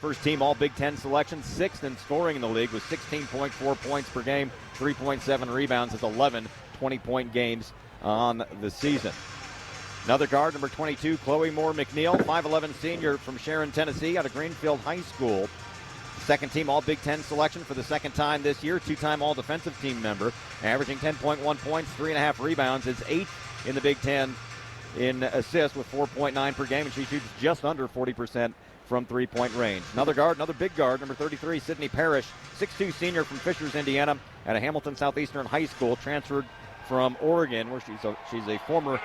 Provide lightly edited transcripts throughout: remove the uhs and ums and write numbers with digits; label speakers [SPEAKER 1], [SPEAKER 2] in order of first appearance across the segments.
[SPEAKER 1] First team all Big Ten selection, 6th in scoring in the league with 16.4 points per game, 3.7 rebounds. Has 11 20-point games on the season. Another guard, number 22, Chloe Moore McNeil, 5'11 senior from Sharon, Tennessee, out of Greenfield High School. Second team all Big Ten selection for the second time this year, 2-time all defensive team member, averaging 10.1 points, 3.5 rebounds. Is 8th in the Big Ten in assists with 4.9 per game, and she shoots just under 40% from three-point range. Another guard, another big guard, number 33, Sydney Parrish, 6'2 senior from Fishers, Indiana, out of Hamilton Southeastern High School, transferred from Oregon, where she's a former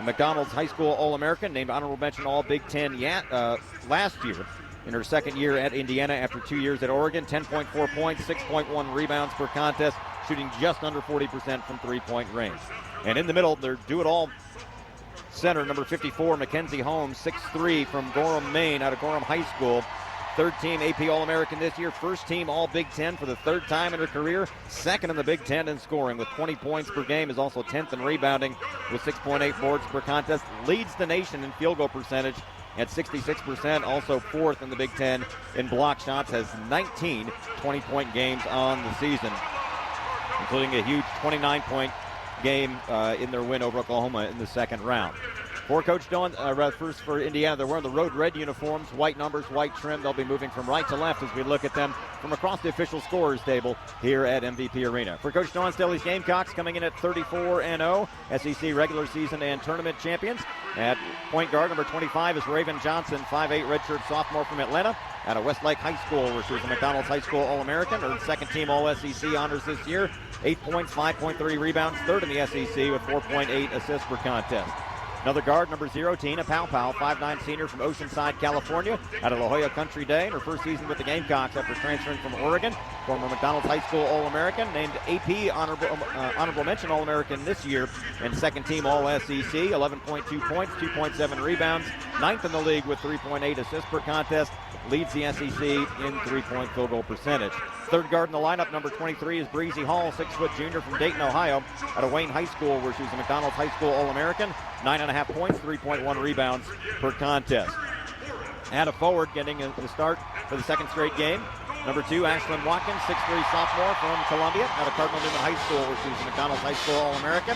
[SPEAKER 1] McDonald's High School All-American, named honorable mention All-Big Ten last year in her second year at Indiana after 2 years at Oregon. 10.4 points, 6.1 rebounds per contest, shooting just under 40% from three-point range. And in the middle, their do-it-all center, number 54, Mackenzie Holmes, 6'3 from Gorham, Maine, out of Gorham High School. Third team AP All-American this year. First team All-Big Ten for the third time in her career. Second in the Big Ten in scoring with 20 points per game. Is also 10th in rebounding with 6.8 boards per contest. Leads the nation in field goal percentage at 66%. Also 4th in the Big Ten in block shots. Has 19 20-point games on the season, including a huge 29-point game in their win over Oklahoma in the second round. For Coach Dolan, first for Indiana, they're wearing the road red uniforms, white numbers, white trim. They'll be moving from right to left as we look at them from across the official scorers table here at MVP Arena. For Coach Dolan, Staley's Gamecocks coming in at 34-0, SEC regular season and tournament champions. At point guard, number 25 is Raven Johnson, 5'8 redshirt sophomore from Atlanta, out of Westlake High School, where she was a McDonald's High School All-American. Her second team All-SEC honors this year. 8 points, 5.3 rebounds, third in the SEC with 4.8 assists per contest. Another guard, number 0, Tina Powell, 5'9 senior from Oceanside, California, out of La Jolla Country Day, in her first season with the Gamecocks after transferring from Oregon. Former McDonald's High School All-American, named AP Honorable Mention All-American this year, and second team All-SEC, 11.2 points, 2.7 rebounds, 9th in the league with 3.8 assists per contest, leads the SEC in three-point field goal percentage. Third guard in the lineup, number 23, is Breezy Hall, 6-foot junior from Dayton, Ohio, out of Wayne High School, where she was a McDonald's High School All-American. 9.5 points, 3.1 rebounds per contest. And a forward getting the start for the second straight game. Number 2, Ashlyn Watkins, 6'3 sophomore from Columbia, out of Cardinal Newman High School, where she was a McDonald's High School All-American.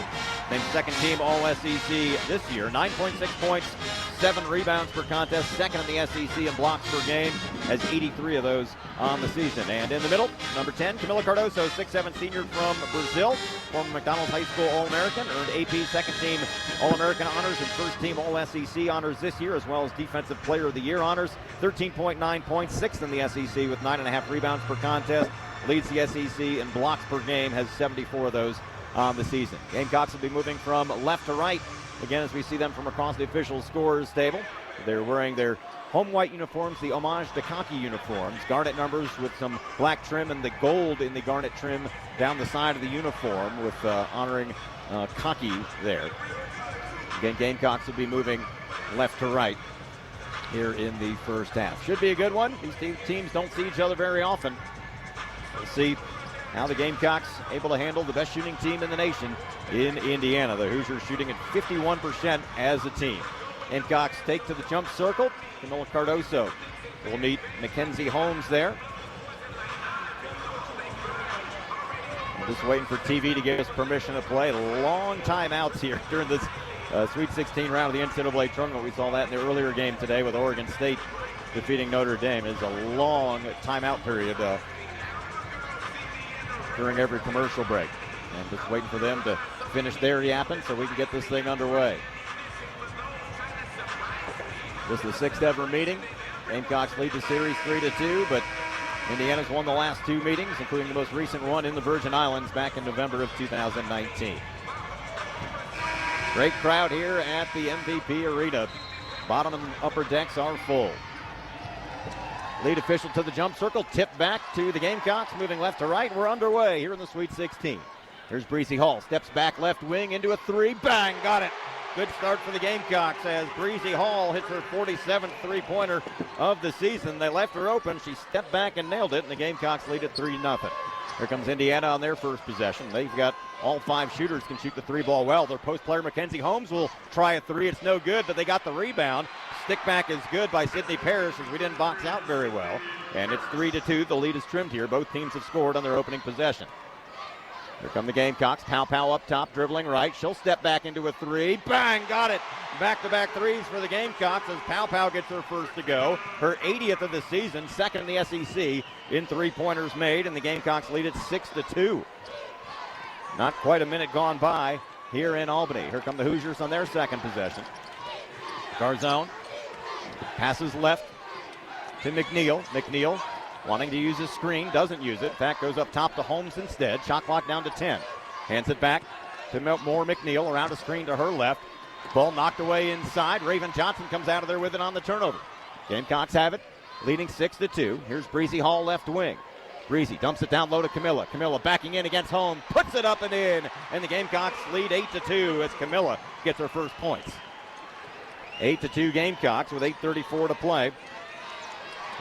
[SPEAKER 1] Named second team All-SEC this year. 9.6 points, 7 rebounds per contest, second in the SEC in blocks per game, has 83 of those on the season. And in the middle, number 10, Camila Cardoso, 6'7 senior from Brazil, former McDonald's High School All-American, earned AP second team All-American honors and first team All-SEC honors this year, as well as Defensive Player of the Year honors. 13.9 points, 6th in the SEC with 9.5 rebounds per contest, leads the SEC in blocks per game, has 74 of those on the season. Gamecocks will be moving from left to right again as we see them from across the official scorers table. They're wearing their home white uniforms, the homage to khaki uniforms, garnet numbers with some black trim and the gold in the garnet trim down the side of the uniform with honoring khaki there. Again, Gamecocks will be moving left to right here in the first half. Should be a good one. These teams don't see each other very often. We'll see how the Gamecocks able to handle the best shooting team in the nation in Indiana. The Hoosiers shooting at 51% as a team. Gamecocks take to the jump circle. Camila Cardoso will meet Mackenzie Holmes there. I'm just waiting for TV to give us permission to play. Long timeouts here during this Sweet 16 round of the NCAA tournament. We saw that in the earlier game today with Oregon State defeating Notre Dame. It's a long timeout period during every commercial break. And just waiting for them to finish their yapping so we can get this thing underway. This is the 6th ever meeting. Gamecocks lead the series 3-2, but Indiana's won the last 2 meetings, including the most recent one in the Virgin Islands back in November of 2019. Great crowd here at the MVP Arena. Bottom and upper decks are full. Lead official to the jump circle, tipped back to the Gamecocks, moving left to right. We're underway here in the Sweet 16. Here's Breezy Hall, steps back left wing into a 3, bang, got it. Good start for the Gamecocks as Breezy Hall hits her 47th three-pointer of the season. They left her open, she stepped back and nailed it, and the Gamecocks lead at 3-0. Here comes Indiana on their first possession. They've got All 5 shooters can shoot the 3-ball well. Their post player, Mackenzie Holmes, will try a 3. It's no good, but they got the rebound. Stick back is good by Sydney Parrish as we didn't box out very well. And it's 3-2. The lead is trimmed here. Both teams have scored on their opening possession. Here come the Gamecocks. Pow up top, dribbling right. She'll step back into a 3. Bang! Got it! Back-to-back 3s for the Gamecocks as Pow gets her first to go. Her 80th of the season, second in the SEC in 3-pointers made, and the Gamecocks lead it 6-2. Not quite a minute gone by here in Albany. Here come the Hoosiers on their second possession. Garzone passes left to McNeil. McNeil wanting to use his screen, doesn't use it. In fact, goes up top to Holmes instead. Shot clock down to 10. Hands it back to Moore McNeil around a screen to her left. Ball knocked away inside. Raven Johnson comes out of there with it on the turnover. Gamecocks have it, leading 6-2. Here's Breezy Hall left wing. Breezy dumps it down low to Camilla. Camilla backing in against Holmes, puts it up and in, and the Gamecocks lead 8-2 as Camilla gets her first points. 8-2 Gamecocks with 8:34 to play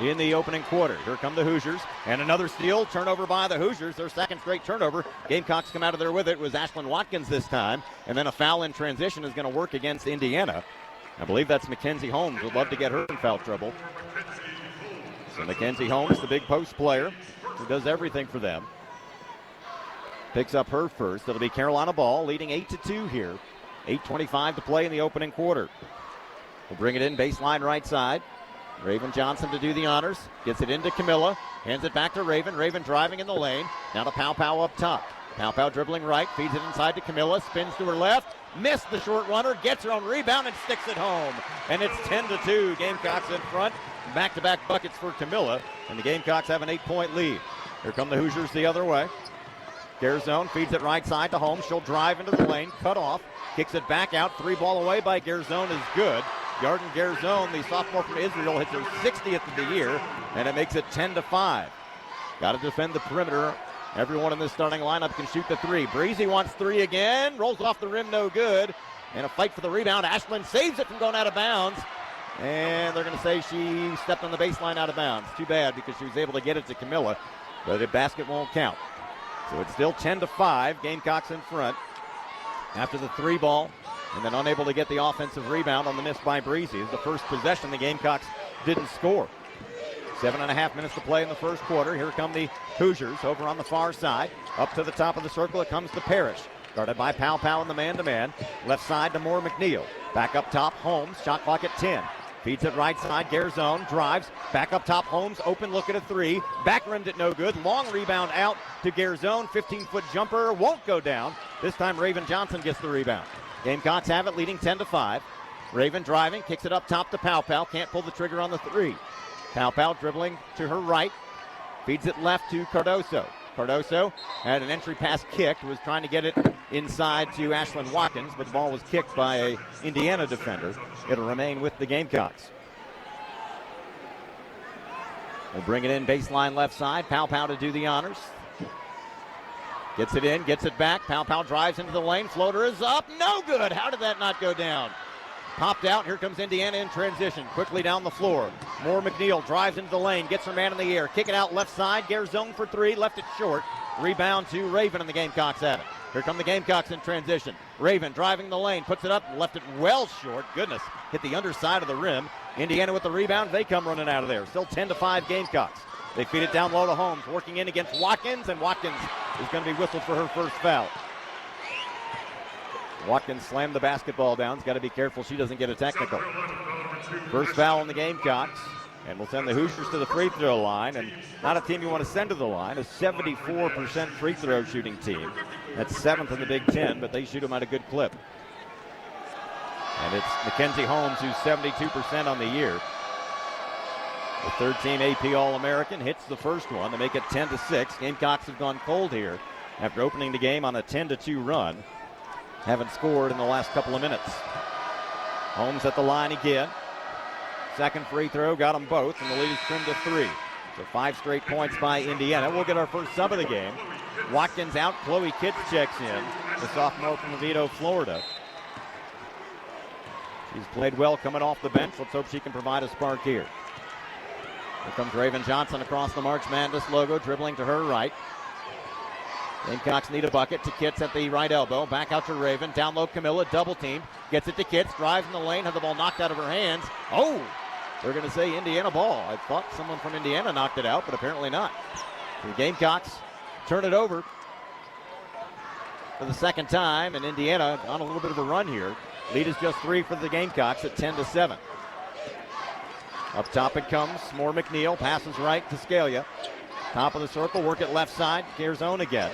[SPEAKER 1] in the opening quarter. Here come the Hoosiers, and another steal, turnover by the Hoosiers, their second straight turnover. Gamecocks come out of there with it. It was Ashlyn Watkins this time, and then a foul in transition is going to work against Indiana. I believe that's Mackenzie Holmes. Would love to get her in foul trouble. So Mackenzie Holmes, the big post player, who does everything for them, picks up her first. It'll be Carolina ball, leading 8-2 here. 8:25 to play in the opening quarter. We'll bring it in baseline right side. Raven Johnson to do the honors. Gets it into Camilla. Hands it back to Raven. Raven driving in the lane. Now to Pow up top. Pow dribbling right. Feeds it inside to Camilla. Spins to her left. Missed the short runner. Gets her own rebound and sticks it home. And it's 10-2. Gamecocks in front. Back-to-back buckets for Camilla. And the Gamecocks have an 8-point lead. Here come the Hoosiers the other way. Garzone feeds it right side to Holmes. She'll drive into the lane. Cut off. Kicks it back out. 3-ball away by Garzone is good. Yarden Garzone, the sophomore from Israel, hits her 60th of the year, and it makes it 10-5. Got to defend the perimeter. Everyone in this starting lineup can shoot the 3. Breezy wants 3 again. Rolls off the rim, no good. And a fight for the rebound. Ashlyn saves it from going out of bounds. And they're going to say she stepped on the baseline out of bounds. Too bad because she was able to get it to Camilla, but the basket won't count. So it's still 10-5. Gamecocks in front after the 3-ball. And then unable to get the offensive rebound on the miss by Breezy. It's the first possession the Gamecocks didn't score. 7.5 minutes to play in the first quarter. Here come the Hoosiers over on the far side. Up to the top of the circle, it comes to Parrish. Guarded by Pow in the man-to-man. Left side to Moore McNeil. Back up top, Holmes. Shot clock at 10. Feeds it right side. Garzone drives. Back up top, Holmes. Open look at a 3. Back rimmed it no good. Long rebound out to Garzone. 15-foot jumper. Won't go down. This time Raven Johnson gets the rebound. Gamecocks have it, leading 10-5. Raven driving, kicks it up top to Pow. Can't pull the trigger on the 3. Pow dribbling to her right. Feeds it left to Cardoso. Cardoso had an entry pass kicked, was trying to get it inside to Ashlyn Watkins, but the ball was kicked by an Indiana defender. It'll remain with the Gamecocks. We'll bring it in baseline left side. Pow to do the honors. Gets it in, gets it back. Pow drives into the lane. Floater is up. No good. How did that not go down? Popped out. Here comes Indiana in transition. Quickly down the floor. Moore McNeil drives into the lane. Gets her man in the air. Kick it out left side. Garzone for 3. Left it short. Rebound to Raven, and the Gamecocks have it. Here come the Gamecocks in transition. Raven driving the lane. Puts it up. Left it well short. Goodness. Hit the underside of the rim. Indiana with the rebound. They come running out of there. Still 10-5 Gamecocks. They feed it down low to Holmes. Working in against Watkins, and Watkins is going to be whistled for her first foul. Watkins slammed the basketball down. He's got to be careful she doesn't get a technical. First foul on the Gamecocks, and we'll send the Hoosiers to the free throw line. And not a team you want to send to the line, a 74% free throw shooting team. That's 7th in the Big Ten, but they shoot them at a good clip. And it's Mackenzie Holmes who's 72% on the year. The third-team AP All-American hits the first one to make it 10-6. Gamecocks have gone cold here after opening the game on a 10-2 run. Haven't scored in the last couple of minutes. Holmes at the line again. Second free throw, got them both, and the lead is trimmed to 3. So 5 straight points by Indiana. We'll get our first sub of the game. Watkins out, Chloe Kitts checks in, the sophomore from Oviedo, Florida. She's played well coming off the bench. Let's hope she can provide a spark here. Here comes Raven Johnson across the March Madness logo, dribbling to her right. Gamecocks need a bucket to Kitts at the right elbow. Back out to Raven. Down low, Camilla, double team. Gets it to Kitts. Drives in the lane. Had the ball knocked out of her hands. Oh! They're going to say Indiana ball. I thought someone from Indiana knocked it out, but apparently not. The Gamecocks turn it over for the second time, and Indiana on a little bit of a run here. Lead is just 3 for the Gamecocks at 10-7. Up top it comes. Moore McNeil passes right to Scalia. Top of the circle, work it left side. Garzone again.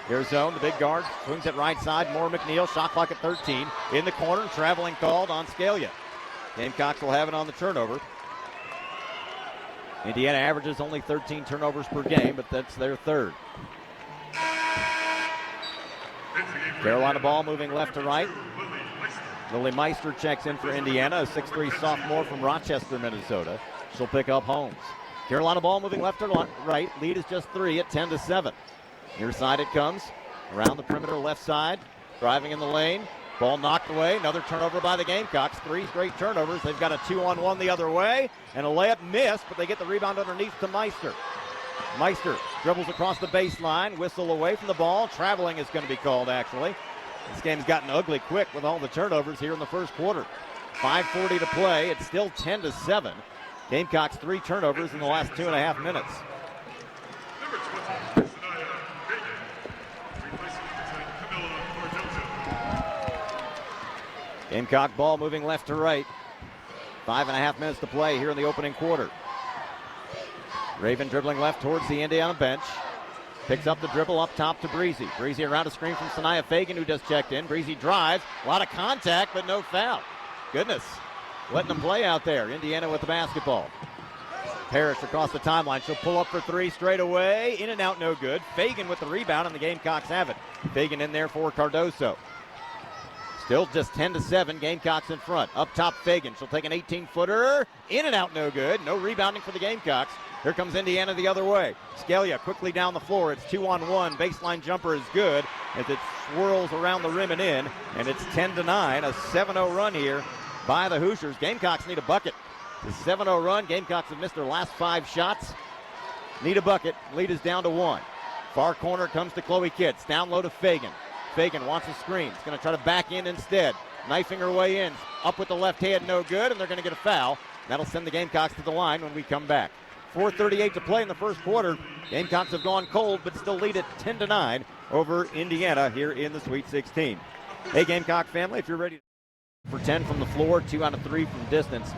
[SPEAKER 1] Garzone, the big guard, swings it right side. Moore McNeil, shot clock at 13. In the corner, traveling called on Scalia. Gamecocks will have it on the turnover. Indiana averages only 13 turnovers per game, but that's their third. Carolina ball moving left to right. Lily Meister checks in for Indiana, a 6'3 sophomore from Rochester, Minnesota. She'll pick up Holmes. Carolina ball moving left to right. Lead is just 3 at 10-7. Near side it comes. Around the perimeter left side. Driving in the lane. Ball knocked away. Another turnover by the Gamecocks. 3 straight turnovers. They've got a 2-on-1 the other way. And a layup missed, but they get the rebound underneath to Meister. Meister dribbles across the baseline. Whistle away from the ball. Traveling is going to be called, actually. This game's gotten ugly quick with all the turnovers here in the first quarter. 5:40 to play. It's still 10-7. Gamecocks 3 turnovers in the last 2.5 minutes. Gamecock ball moving left to right. 5.5 minutes to play here in the opening quarter. Raven dribbling left towards the Indiana bench. Picks up the dribble up top to Breezy. Breezy around a screen from Sanaya Fagan, who just checked in. Breezy drives. A lot of contact, but no foul. Goodness. Letting them play out there. Indiana with the basketball. Parrish across the timeline. She'll pull up for 3 straight away. In and out, no good. Fagan with the rebound, and the Gamecocks have it. Fagan in there for Cardoso. Still just 10-7. Gamecocks in front. Up top, Fagan. She'll take an 18-footer. In and out, no good. No rebounding for the Gamecocks. Here comes Indiana the other way. Scalia quickly down the floor. It's 2-on-1. Baseline jumper is good as it swirls around the rim and in. And it's 10-9. A 7-0 run here by the Hoosiers. Gamecocks need a bucket. The 7-0 run. Gamecocks have missed their last 5 shots. Need a bucket. Lead is down to 1. Far corner comes to Chloe Kitts. Down low to Fagan. Fagan wants a screen. He's going to try to back in instead. Knifing her way in. Up with the left hand, no good, and they're going to get a foul. That'll send the Gamecocks to the line when we come back. 4:38 to play in the first quarter. Gamecocks have gone cold, but still lead at 10-9 over Indiana here in the Sweet 16. Hey, Gamecock family, if you're ready for 10 from the floor, 2 out of 3 from distance.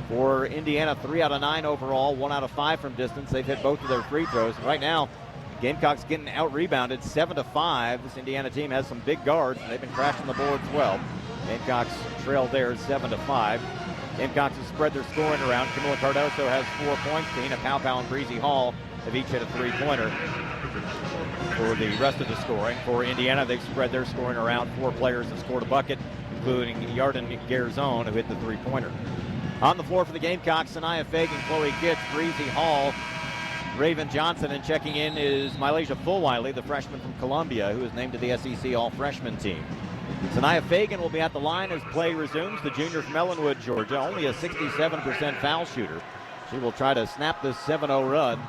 [SPEAKER 1] For Indiana, 3 out of 9 overall, 1 out of 5 from distance. They've hit both of their free throws. Right now, Gamecocks getting out-rebounded 7-5. This Indiana team has some big guards, and they've been crashing the boards well. Gamecocks trail there 7-5. Gamecocks have spread their scoring around. Camila Cardoso has 4 points. Tina Powpow and Breezy Hall have each hit a 3-pointer. For the rest of the scoring, for Indiana, they've spread their scoring around. 4 players have scored a bucket, including Yarden Garzone, who hit the 3-pointer. On the floor for the Gamecocks, Sanaya Fagan, Chloe Kitts, Breezy Hall, Raven Johnson, and checking in is Mylasia Fulwiley, the freshman from Columbia, who is named to the SEC All-Freshman team. Sanaya Fagan will be at the line as play resumes. The junior from Ellenwood, Georgia, only a 67% foul shooter. She will try to snap this 7-0 run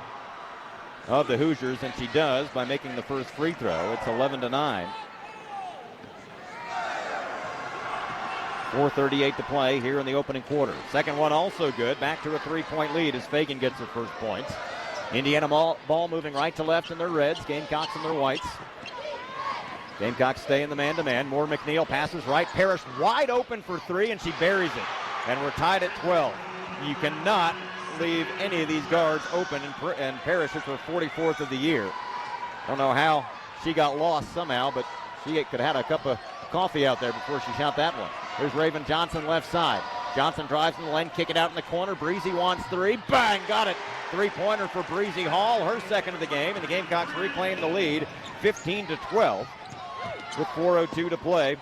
[SPEAKER 1] of the Hoosiers, and she does by making the first free throw. It's 11-9. 4:38 to play here in the opening quarter. Second one also good. Back to a 3-point lead as Fagan gets her first points. Indiana ball moving right to left in their reds. Gamecocks in their whites. Gamecocks stay in the man-to-man. Moore McNeil passes right. Parrish wide open for 3, and she buries it. And we're tied at 12. You cannot leave any of these guards open, and Parrish is her 44th of the year. Don't know how she got lost somehow, but she could have had a cup of coffee out there before she shot that one. There's Raven Johnson left side. Johnson drives in the lane, kick it out in the corner. Breezy wants 3. Bang! Got it. 3-pointer for Breezy Hall, her second of the game, and the Gamecocks reclaim the lead, 15-12, with 4:02 to play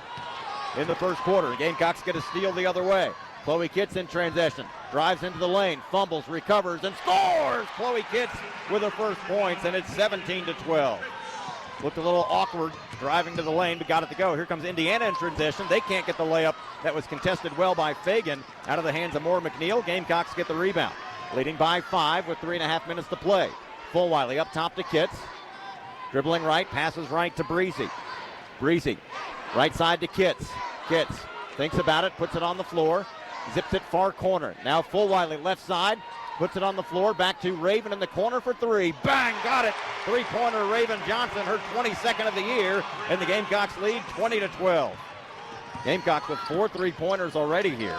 [SPEAKER 1] in the first quarter. The Gamecocks get a steal the other way. Chloe Kitts in transition, drives into the lane, fumbles, recovers, and scores! Chloe Kitts with her first points, and it's 17-12. Looked a little awkward driving to the lane, but got it to go. Here comes Indiana in transition. They can't get the layup that was contested well by Fagan out of the hands of Moore McNeil. Gamecocks get the rebound. Leading by 5 with 3.5 minutes to play. Fulwiley up top to Kitts. Dribbling right, passes right to Breezy. Breezy, right side to Kitts. Kitts thinks about it, puts it on the floor, zips it far corner. Now Fulwiley left side, puts it on the floor, back to Raven in the corner for three. Bang, got it. Three-pointer, Raven Johnson, her 22nd of the year, and the Gamecocks lead 20-12. Gamecocks with 4 3-pointers already here.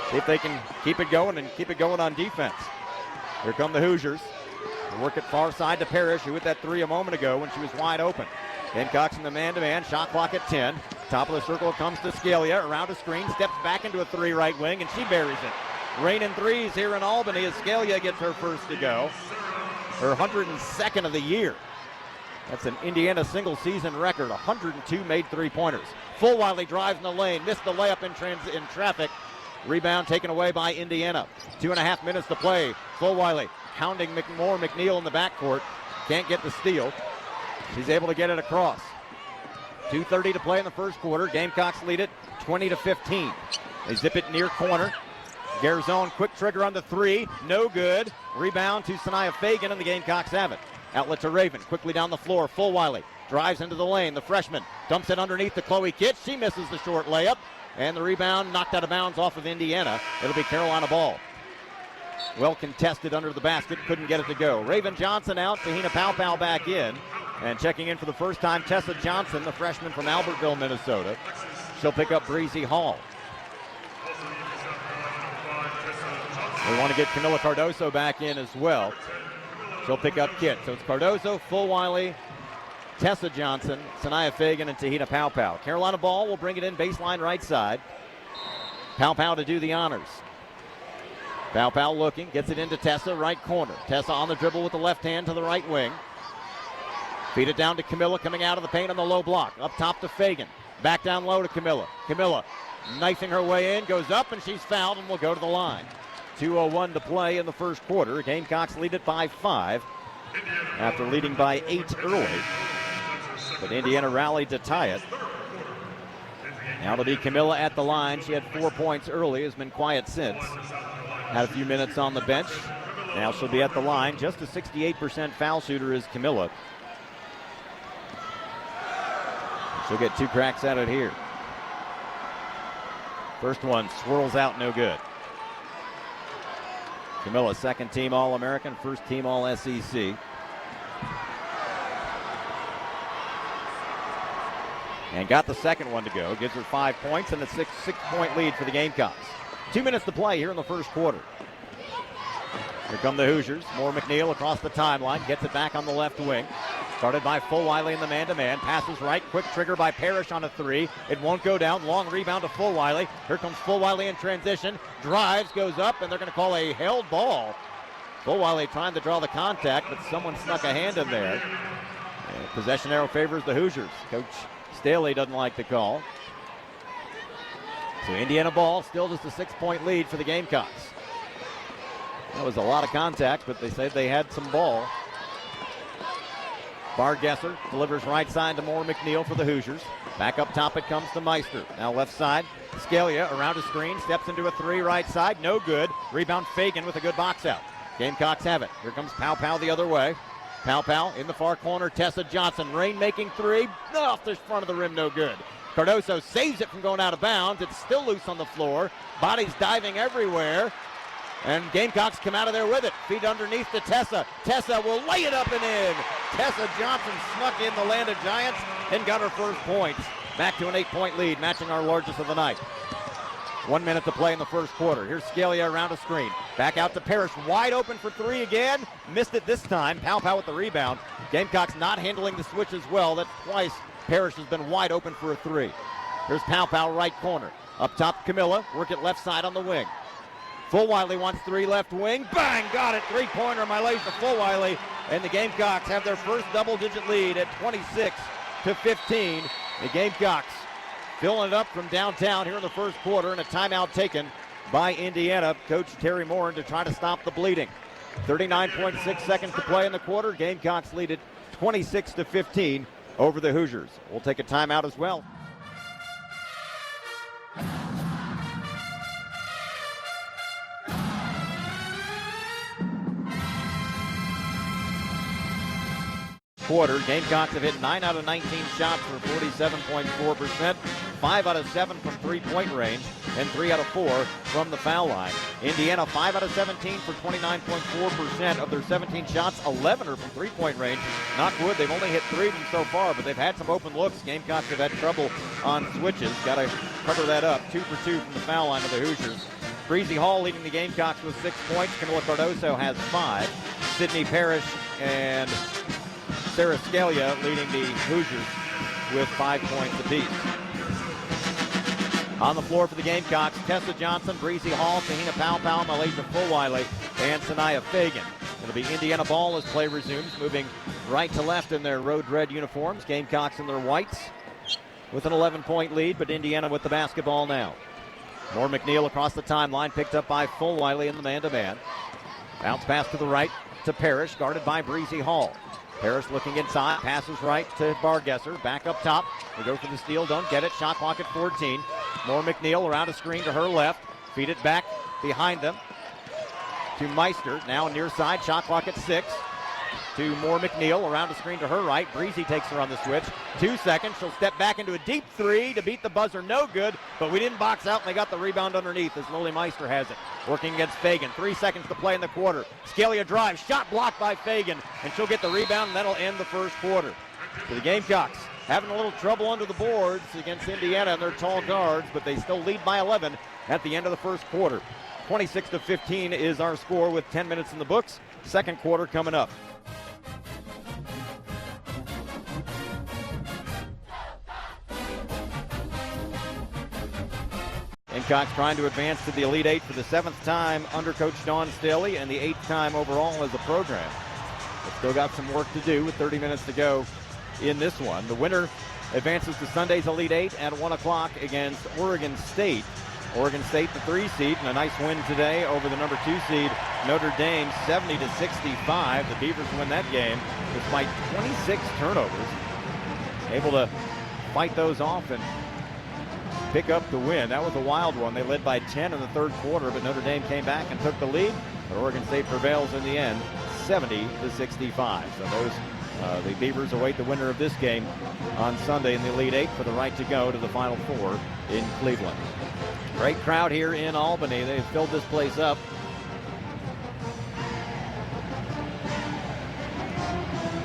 [SPEAKER 1] See if they can keep it going and keep it going on defense. Here come the Hoosiers. Work it far side to Parrish, who hit that three a moment ago when she was wide open. Gamecocks in the man-to-man, shot clock at 10. Top of the circle comes to Scalia, around a screen, steps back into a three right wing, and she buries it. Raining threes here in Albany as Scalia gets her first to go. Her 102nd of the year. That's an Indiana single-season record, 102 made three-pointers. Fulwiley drives in the lane, missed the layup in traffic. Rebound taken away by Indiana. 2.5 minutes to play. Fulwiley hounding McNeil in the backcourt. Can't get the steal. She's able to get it across. 2:30 to play in the first quarter. Gamecocks lead it 20-15. They zip it near corner. Garzone, quick trigger on the three. No good. Rebound to Sanaya Fagan, and the Gamecocks have it. Outlet to Raven. Quickly down the floor. Fulwiley drives into the lane. The freshman dumps it underneath to Chloe Kitts. She misses the short layup. And the rebound knocked out of bounds off of Indiana. It'll be Carolina ball. Well contested under the basket. Couldn't get it to go. Raven Johnson out. Tahina Paopao back in. And checking in for the first time, Tessa Johnson, the freshman from Albertville, Minnesota. She'll pick up Breezy Hall. We want to get Camila Cardoso back in as well. She'll pick up Kit. So it's Cardoso, Fulwiley, Tessa Johnson, Sanaya Fagan, and Tahina Paopao. Carolina ball will bring it in baseline right side. Paopao to do the honors. Paopao looking, gets it into Tessa, right corner. Tessa on the dribble with the left hand to the right wing. Feed it down to Camilla, coming out of the paint on the low block. Up top to Fagan. Back down low to Camilla. Camilla knifing her way in, goes up, and she's fouled and will go to the line. 2:01 to play in the first quarter. Gamecocks lead it by 5 after leading by 8 early. But Indiana rallied to tie it. Now to be Camilla at the line. She had 4 points early, has been quiet since. Had a few minutes on the bench. Now she'll be at the line. Just a 68% foul shooter is Camilla. She'll get 2 cracks at it here. First one swirls out, no good. Camilla, second team All-American, first team All-SEC. And got the second one to go. Gives her 5 points and a six-point lead for the Gamecocks. 2 minutes to play here in the first quarter. Here come the Hoosiers. More McNeil across the timeline. Gets it back on the left wing. Started by Fulwiley in the man-to-man. Passes right. Quick trigger by Parrish on a three. It won't go down. Long rebound to Fulwiley. Here comes Fulwiley in transition. Drives, goes up, and they're going to call a held ball. Fulwiley trying to draw the contact, but someone snuck a hand in there. And possession arrow favors the Hoosiers. Coach Staley doesn't like the call. So Indiana ball, still just a 6-point lead for the Gamecocks. That was a lot of contact, but they said they had some ball. Bargesser delivers right side to Moore McNeil for the Hoosiers. Back up top it comes to Meister. Now left side, Scalia around a screen, steps into a three right side, no good. Rebound Fagan with a good box out. Gamecocks have it. Here comes Paopao the other way. Paopao in the far corner, Tessa Johnson, rain-making three, off the front of the rim, no good. Cardoso saves it from going out of bounds. It's still loose on the floor. Bodies diving everywhere. And Gamecocks come out of there with it. Feet underneath to Tessa. Tessa will lay it up and in. Tessa Johnson snuck in the Land of Giants and got her first points. Back to an 8-point lead, matching our largest of the night. 1 minute to play in the first quarter. Here's Scalia around a screen. Back out to Parrish, wide open for three again. Missed it this time. Paopao with the rebound. Gamecocks not handling the switch as well. That's twice Parrish has been wide open for a three. Here's Paopao right corner. Up top, Camilla. Work it left side on the wing. Fulwiley wants three left wing. Bang! Got it. Three-pointer, Miley to Fulwiley. And the Gamecocks have their first double-digit lead at 26-15. The Gamecocks filling it up from downtown here in the first quarter, and a timeout taken by Indiana. Coach Terry Morin to try to stop the bleeding. 39.6 seconds to play in the quarter. Gamecocks lead it 26-15 over the Hoosiers. We'll take a timeout as well. quarter. Gamecocks have hit 9 out of 19 shots for 47.4%, 5 out of 7 from three-point range, and 3 out of 4 from the foul line. Indiana, 5 out of 17 for 29.4% of their 17 shots. 11 are from three-point range. Knock wood, they've only hit 3 of them so far, but they've had some open looks. Gamecocks have had trouble on switches. Got to cover that up. 2 for 2 from the foul line of the Hoosiers. Breezy Hall leading the Gamecocks with 6 points. Camila Cardoso has 5. Sydney Parrish and Sarah Scalia leading the Hoosiers with 5 points apiece. On the floor for the Gamecocks, Tessa Johnson, Breezy Hall, Tahina Powell, Malaysia Fulwiley, and Sanaya Fagan. It'll be Indiana ball as play resumes, moving right to left in their road red uniforms. Gamecocks in their whites with an 11-point lead, but Indiana with the basketball now. Moore McNeil across the timeline, picked up by Fulwiley in the man-to-man. Bounce pass to the right to Parrish, guarded by Breezy Hall. Parrish looking inside, passes right to Bargesser, back up top. They go for the steal, don't get it. Shot clock at 14. Moore McNeil around a screen to her left. Feed it back behind them to Meister. Now near side, shot clock at 6. To Moore McNeil, around a screen to her right. Breezy takes her on the switch. 2 seconds, she'll step back into a deep 3 to beat the buzzer. No good, but we didn't box out, and they got the rebound underneath as Lily Meister has it. Working against Fagan. 3 seconds to play in the quarter. Scalia drives, shot blocked by Fagan, and she'll get the rebound, and that'll end the first quarter. So the Gamecocks having a little trouble under the boards against Indiana and their tall guards, but they still lead by 11 at the end of the first quarter. 26-15 is our score with 10 minutes in the books. Second quarter coming up. Gamecocks trying to advance to the Elite Eight for the 7th time under Coach Dawn Staley and the 8th time overall as a program. They've still got some work to do with 30 minutes to go in this one. The winner advances to Sunday's Elite Eight at 1 o'clock against Oregon State. Oregon State, the 3 seed, and a nice win today over the number 2 seed, Notre Dame, 70-65. The Beavers win that game despite 26 turnovers. Able to fight those off and pick up the win. That was a wild one. They led by 10 in the third quarter, but Notre Dame came back and took the lead. But Oregon State prevails in the end, 70-65. So the Beavers await the winner of this game on Sunday in the Elite Eight for the right to go to the Final Four in Cleveland. Great crowd here in Albany. They've filled this place up.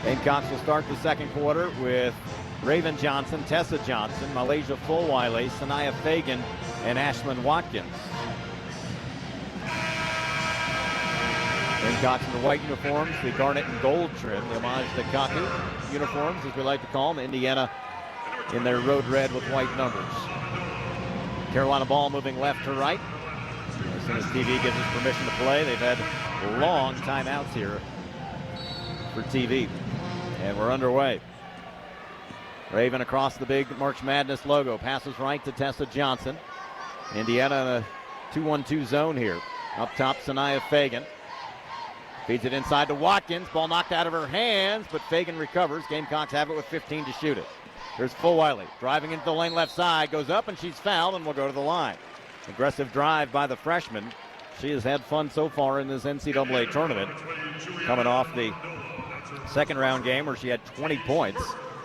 [SPEAKER 1] Gamecocks will start the second quarter with Raven Johnson, Tessa Johnson, Malaysia Fulwiley, Sanaya Fagan, and Ashlyn Watkins. Gamecocks in the white uniforms, the garnet and gold trim, the homage to Kaku uniforms, as we like to call them. Indiana in their road red with white numbers. Carolina ball moving left to right. As soon as TV gives us permission to play, they've had long timeouts here for TV. And we're underway. Raven across the big March Madness logo. Passes right to Tessa Johnson. Indiana in a 2-1-2 zone here. Up top, Sanaya Fagan. Feeds it inside to Watkins. Ball knocked out of her hands, but Fagan recovers. Gamecocks have it with 15 to shoot it. Here's Fulwiley driving into the lane left side. Goes up and she's fouled and will go to the line. Aggressive drive by the freshman. She has had fun so far in this NCAA tournament. Coming off the second round game where she had 20 points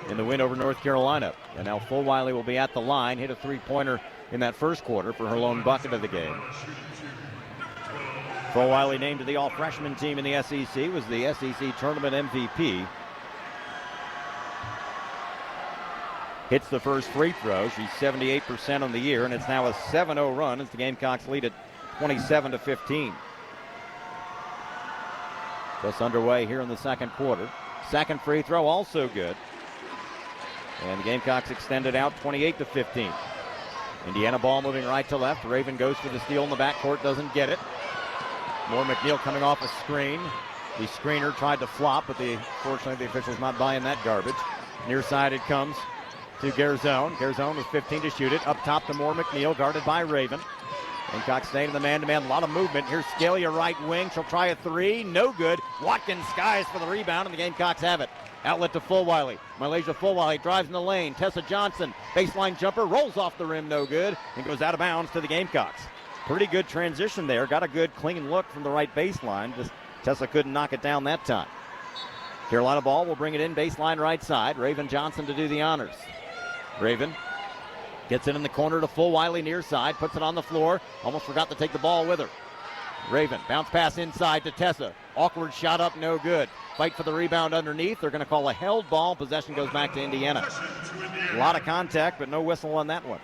[SPEAKER 1] in the win over North Carolina. And now Fulwiley will be at the line. Hit a three-pointer in that first quarter for her lone bucket of the game. Fulwiley named to the all-freshman team in the SEC, was the SEC tournament MVP. Hits the first free throw. She's 78% on the year, and it's now a 7-0 run as the Gamecocks lead at 27-15. Just underway here in the second quarter. Second free throw also good. And the Gamecocks extended out 28-15. Indiana ball moving right to left. Raven goes for the steal in the backcourt, doesn't get it. Moore McNeil coming off a screen. The screener tried to flop, but fortunately the official's not buying that garbage. Near side it comes to Garzone. Garzone with 15 to shoot it. Up top to Moore McNeil, guarded by Raven. Gamecocks staying in the man-to-man. A lot of movement. Here's Scalia right wing. She'll try a three. No good. Watkins skies for the rebound, and the Gamecocks have it. Outlet to Fulwiley. Malaysia Fulwiley drives in the lane. Tessa Johnson, baseline jumper, rolls off the rim, no good, and goes out of bounds to the Gamecocks. Pretty good transition there. Got a good clean look from the right baseline. Just Tessa couldn't knock it down that time. Carolina ball will bring it in baseline right side. Raven Johnson to do the honors. Raven gets it in the corner to Fulwiley near side, puts it on the floor. Almost forgot to take the ball with her. Raven, bounce pass inside to Tessa. Awkward shot up, no good. Fight for the rebound underneath. They're going to call a held ball. Possession goes back to Indiana. A lot of contact, but no whistle on that one.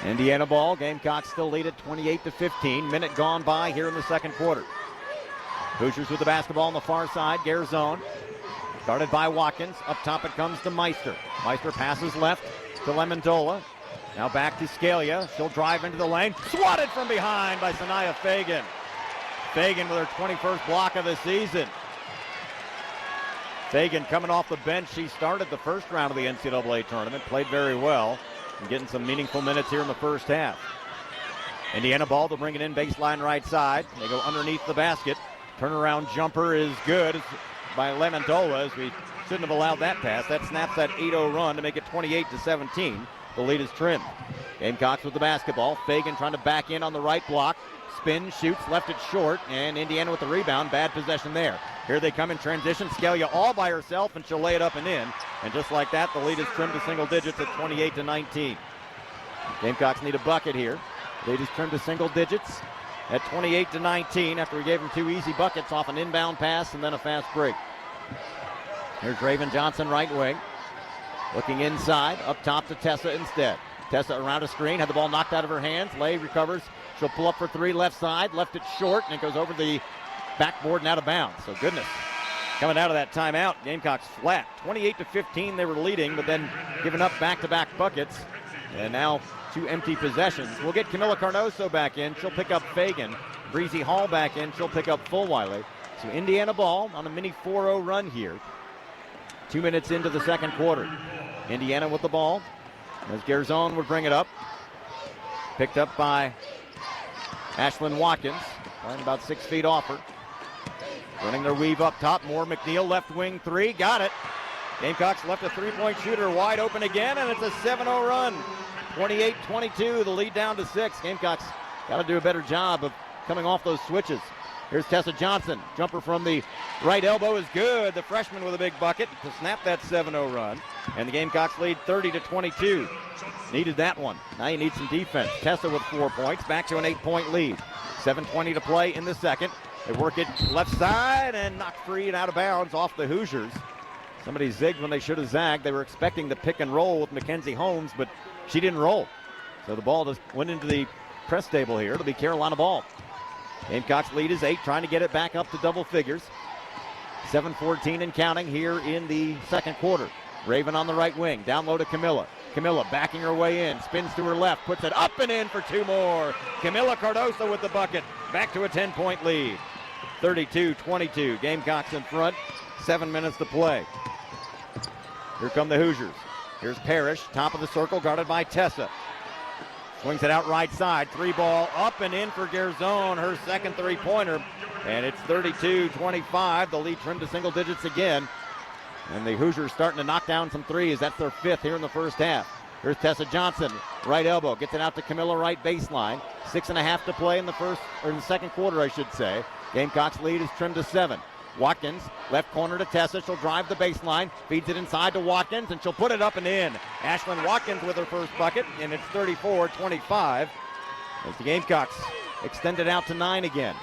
[SPEAKER 1] Indiana ball. Gamecocks still lead at 28-15. Minute gone by here in the second quarter. Hoosiers with the basketball on the far side. Garzone. Guarded by Watkins. Up top it comes to Meister. Meister passes left to Lemondola. Now back to Scalia. She'll drive into the lane. Swatted from behind by Sanaya Fagan. Fagan with her 21st block of the season. Fagan coming off the bench. She started the first round of the NCAA tournament. Played very well. And getting some meaningful minutes here in the first half. Indiana ball, they'll bring it in baseline right side. They go underneath the basket. Turnaround jumper is good by Lemondola, as we shouldn't have allowed that pass. That snaps that 8-0 run to make it 28-17. The lead is trimmed. Gamecocks with the basketball. Fagan trying to back in on the right block. Spin, shoots, left it short, and Indiana with the rebound. Bad possession there. Here they come in transition. Scalia all by herself, and she'll lay it up and in. And just like that, the lead is trimmed to single digits at 28-19. Gamecocks need a bucket here. Lead is trimmed to single digits at 28-19 after we gave them two easy buckets off an inbound pass and then a fast break. Here's Raven Johnson, right wing. Looking inside, up top to Tessa instead. Tessa around a screen, had the ball knocked out of her hands. Lay recovers. She'll pull up for three left side. Left it short, and it goes over the backboard and out of bounds. So goodness. Coming out of that timeout, Gamecocks flat. 28-15 they were leading, but then giving up back-to-back buckets. And now two empty possessions. We'll get Camila Carnoso back in. She'll pick up Fagan. Breezy Hall back in. She'll pick up Fulwiley. So Indiana ball on a mini 4-0 run here. 2 minutes into the second quarter. Indiana with the ball. As Garzone would bring it up. Picked up by Ashlyn Watkins. Playing about 6 feet off her. Running their weave up top. Moore McNeil, left wing three. Got it. Gamecocks left a three-point shooter wide open again, and it's a 7-0 run. 28-22, the lead down to 6. Gamecocks got to do a better job of coming off those switches. Here's Tessa Johnson. Jumper from the right elbow is good. The freshman with a big bucket to snap that 7-0 run. And the Gamecocks lead 30-22. Needed that one. Now you need some defense. Tessa with 4 points, back to an 8-point lead. 7:20 to play in the second. They work it left side and knocked free and out of bounds off the Hoosiers. Somebody zigged when they should have zagged. They were expecting the pick and roll with Mackenzie Holmes, but she didn't roll. So the ball just went into the press table here. It'll be Carolina ball. Gamecocks lead is 8, trying to get it back up to double figures. 7:14 and counting here in the second quarter. Raven on the right wing, down low to Camilla. Camilla backing her way in, spins to her left, puts it up and in for two more. Camilla Cardoso with the bucket, back to a 10-point lead. 32-22, Gamecocks in front, 7 minutes to play. Here come the Hoosiers. Here's Parrish, top of the circle, guarded by Tessa. Swings it out right side, three ball up and in for Garzone, her second three-pointer. And it's 32-25, the lead trimmed to single digits again. And the Hoosiers starting to knock down some threes. That's their 5th here in the first half. Here's Tessa Johnson, right elbow, gets it out to Camilla, right baseline. 6.5 to play in the second quarter, I should say. Gamecocks lead is trimmed to 7. Watkins, left corner to Tessa. She'll drive the baseline, feeds it inside to Watkins, and she'll put it up and in. Ashlyn Watkins with her first bucket, and it's 34-25. As the Gamecocks extend it out to 9 again.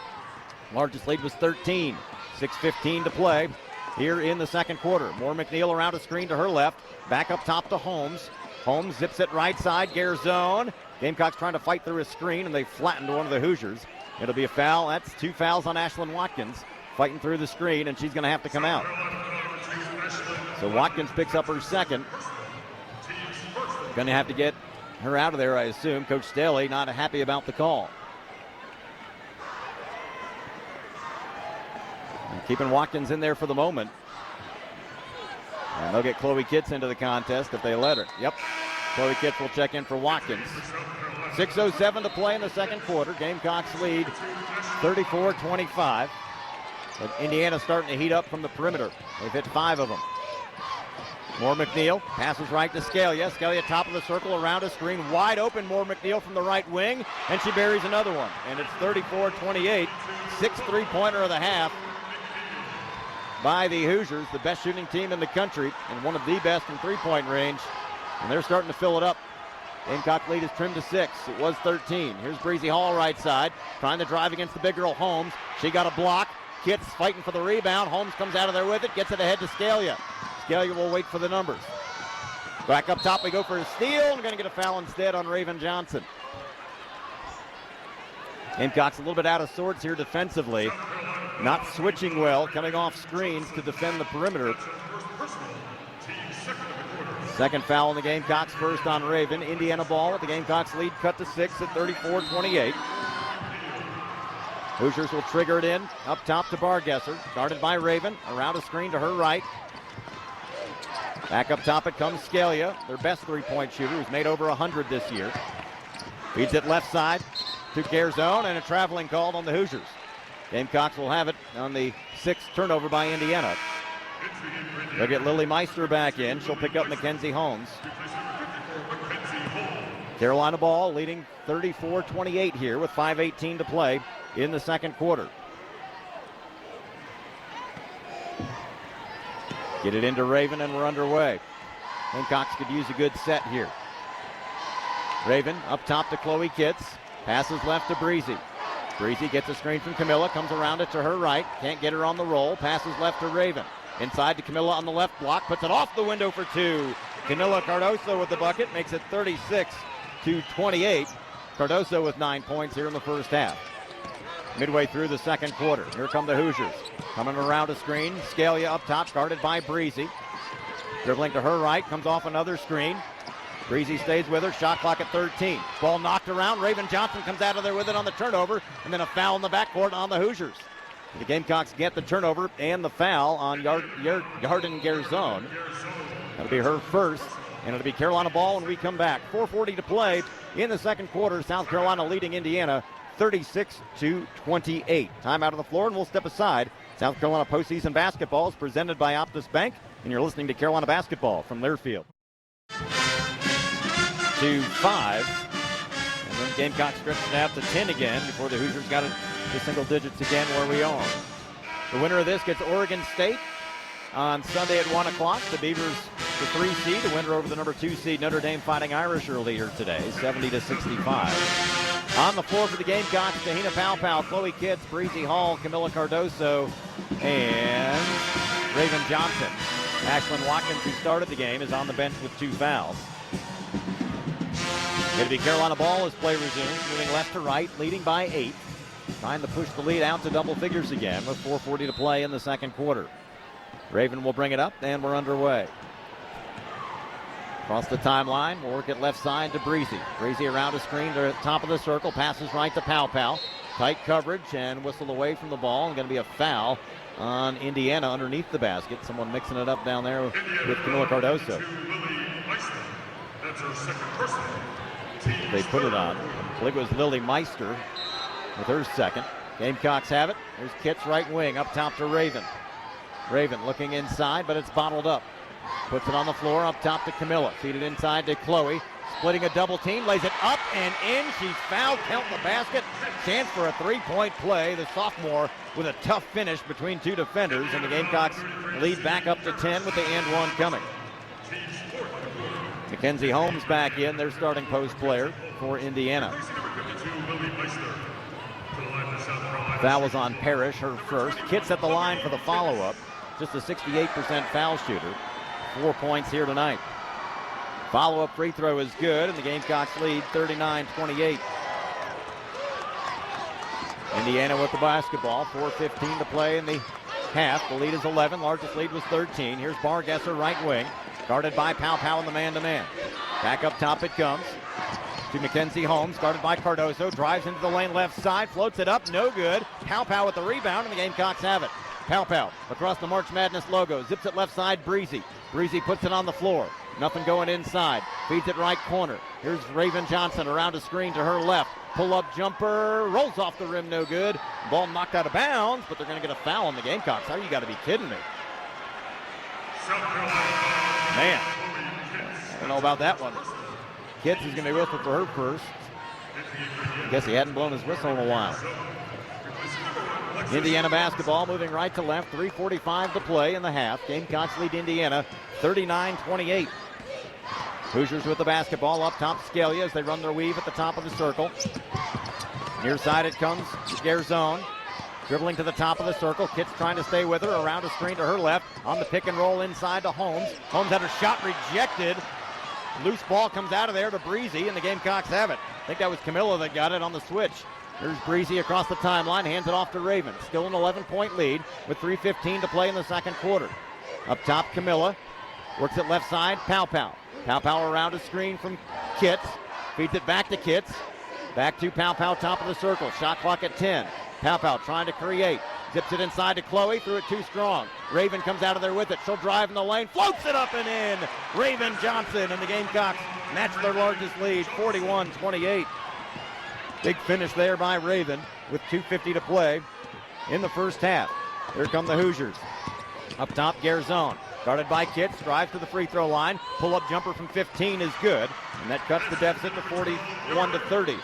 [SPEAKER 1] Largest lead was 13. 6:15 to play here in the second quarter. Moore McNeil around a screen to her left. Back up top to Holmes. Holmes zips it right side, Garzone. Gamecocks trying to fight through a screen, and they flattened one of the Hoosiers. It'll be a foul. That's 2 fouls on Ashlyn Watkins. Fighting through the screen, and she's going to have to come out. So Watkins picks up her second. Going to have to get her out of there, I assume. Coach Staley not happy about the call. And keeping Watkins in there for the moment. And they'll get Chloe Kitts into the contest if they let her. Yep, Chloe Kitts will check in for Watkins. 6:07 to play in the second quarter. Gamecocks lead 34-25. But Indiana starting to heat up from the perimeter. They've hit 5 of them. Moore McNeil passes right to Scalia. Scalia top of the circle, around a screen, wide open. Moore McNeil from the right wing, and she buries another one. And it's 34-28, sixth three-pointer of the half by the Hoosiers, the best shooting team in the country and one of the best in three-point range. And they're starting to fill it up. Gamecock lead is trimmed to 6. It was 13. Here's Breezy Hall right side, trying to drive against the big girl Holmes. She got a block. Kitts fighting for the rebound. Holmes comes out of there with it, gets it ahead to Scalia. Scalia will wait for the numbers. Back up top, we go for a steal. We're going to get a foul instead on Raven Johnson. Gamecocks a little bit out of sorts here defensively. Not switching well, coming off screens to defend the perimeter. Second foul on the Gamecocks, first on Raven. Indiana ball with the Gamecocks lead cut to 6 at 34-28. Hoosiers will trigger it in, up top to Bargesser. Guarded by Raven, around a screen to her right. Back up top it comes Scalia, their best three-point shooter, who's made over 100 this year. Feeds it left side to Garzone, and a traveling called on the Hoosiers. Gamecocks will have it on the 6th turnover by Indiana. They'll get Lily Meister back in. She'll pick up Mackenzie Holmes. Carolina ball leading 34-28 here with 5:18 to play in the second quarter. Get it into Raven and we're underway. Gamecocks could use a good set here. Raven up top to Chloe Kitts. Passes left to Breezy. Breezy gets a screen from Camilla, comes around it to her right. Can't get her on the roll. Passes left to Raven. Inside to Camilla on the left block. Puts it off the window for 2. Camilla Cardoso with the bucket. Makes it 36-28. Cardoso with 9 points here in the first half. Midway through the second quarter. Here come the Hoosiers. Coming around a screen. Scalia up top, guarded by Breezy. Dribbling to her right. Comes off another screen. Breezy stays with her. Shot clock at 13. Ball knocked around. Raven Johnson comes out of there with it on the turnover. And then a foul in the backcourt on the Hoosiers. The Gamecocks get the turnover and the foul on Yarden Garzone. That'll be her first. And it'll be Carolina ball when we come back. 4:40 to play in the second quarter. South Carolina leading Indiana 36-28. Time out of the floor, and we'll step aside. South Carolina postseason basketball is presented by Optus Bank, and you're listening to Carolina basketball from Learfield. 2-5, and then Gamecocks stretched it out to 10 again before the Hoosiers got it to single digits again where we are. The winner of this gets Oregon State on Sunday at 1 o'clock. The Beavers, the 3 seed, the winner over the number 2 seed Notre Dame Fighting Irish earlier today, 70-65. On the floor for the Gamecocks, Tahina Paopao, Chloe Kitts, Breezy Hall, Camilla Cardoso, and Raven Johnson. Ashlyn Watkins, who started the game, is on the bench with 2 fouls. It'll be Carolina ball as play resumes, moving left to right, leading by 8. Trying to push the lead out to double figures again with 4:40 to play in the second quarter. Raven will bring it up, and we're underway. Across the timeline, we'll work it left side to Breezy. Breezy around a screen to the top of the circle, passes right to Paopao. Tight coverage and whistled away from the ball. And going to be a foul on Indiana underneath the basket. Someone mixing it up down there with Camilla Cardoso. They put it on. I believe it was Lily Meister with her second. Gamecocks have it. There's Kitts right wing up top to Raven. Raven looking inside, but it's bottled up. Puts it on the floor, up top to Camilla. Feed it inside to Chloe. Splitting a double team, lays it up and in. She's fouled, count the basket. Chance for a 3-point play. The sophomore with a tough finish between 2 defenders. And the Gamecocks lead back up to 10 with the and 1 coming. Mackenzie Holmes back in, their starting post player for Indiana. Foul was on Parrish, her first. Kitts at the line for the follow-up. Just a 68% foul shooter. 4 points here tonight. Follow-up free throw is good, and the Gamecocks lead 39-28. Indiana with the basketball. 4:15 to play in the half. The lead is 11. Largest lead was 13. Here's Bargesser, right wing. Guarded by Paopao in the man-to-man. Back up top it comes to Mackenzie Holmes. Guarded by Cardoso. Drives into the lane left side. Floats it up. No good. Paopao with the rebound, and the Gamecocks have it. Paopao across the March Madness logo. Zips it left side, Breezy. Breezy puts it on the floor. Nothing going inside. Feeds it right corner. Here's Raven Johnson around a screen to her left. Pull-up jumper. Rolls off the rim, no good. Ball knocked out of bounds, but they're going to get a foul on the Gamecocks. How you got to be kidding me. Man, I don't know about that one. Kitts is going to be whistled for her first. I guess he hadn't blown his whistle in a while. Indiana basketball moving right to left. 3:45 to play in the half. Gamecocks lead Indiana 39-28. Hoosiers with the basketball up top. Scalia as they run their weave at the top of the circle. Near side it comes to Garzone. Dribbling to the top of the circle. Kitts trying to stay with her. Around a screen to her left. On the pick and roll inside to Holmes. Holmes had her shot rejected. Loose ball comes out of there to Breezy, and the Gamecocks have it. I think that was Camilla that got it on the switch. There's Breezy across the timeline. Hands it off to Raven. Still an 11-point lead with 3:15 to play in the second quarter. Up top, Camilla. Works it left side. Pow. Pow around a screen from Kitts. Feeds it back to Kitts. Back to Pow, top of the circle. Shot clock at 10. Pow trying to create. Zips it inside to Chloe. Threw it too strong. Raven comes out of there with it. She'll drive in the lane. Floats it up and in. Raven Johnson and the Gamecocks match their largest lead, 41-28. Big finish there by Raven with 2:50 to play in the first half. Here come the Hoosiers. Up top, Garzone. Guarded by Kitts. Drives to the free throw line. Pull-up jumper from 15 is good. And that cuts the deficit to 41-30.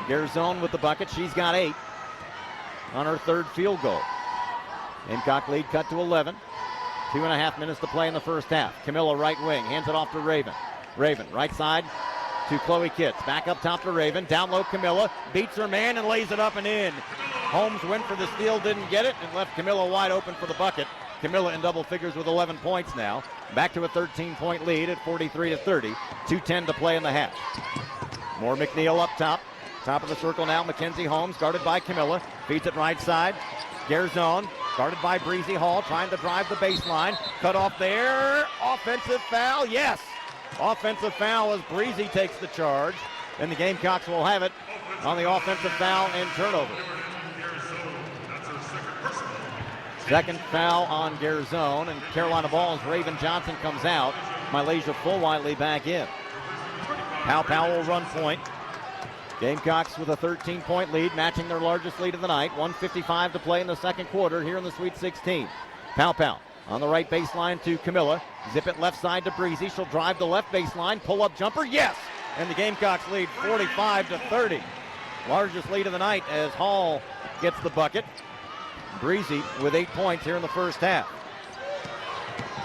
[SPEAKER 1] Garzone with the bucket. She's got 8 on her third field goal. Gamecock lead cut to 11. 2.5 minutes to play in the first half. Camilla right wing. Hands it off to Raven. Raven right side to Chloe Kitts. Back up top to Raven. Down low Camilla. Beats her man and lays it up and in. Holmes went for the steal, didn't get it, and left Camilla wide open for the bucket. Camilla in double figures with 11 points now. Back to a 13-point lead at 43-30. 2:10 to play in the half. More McNeil up top. Top of the circle now, Mackenzie Holmes, guarded by Camilla. Feeds it right side. Garzone, guarded by Breezy Hall, trying to drive the baseline. Cut off there. Offensive foul, yes. Offensive foul as Breezy takes the charge. And the Gamecocks will have it on the offensive foul and turnover. Second foul on Garzone, and Carolina ball as Raven Johnson comes out. Malaysia Fulwiley back in. Pow will run point. Gamecocks with a 13-point lead, matching their largest lead of the night. 1:55 to play in the second quarter here in the Sweet 16. Pow on the right baseline to Camilla. Zip it left side to Breezy. She'll drive the left baseline. Pull-up jumper, yes! And the Gamecocks lead 45-30. Largest lead of the night as Hall gets the bucket. Breezy with 8 points here in the first half.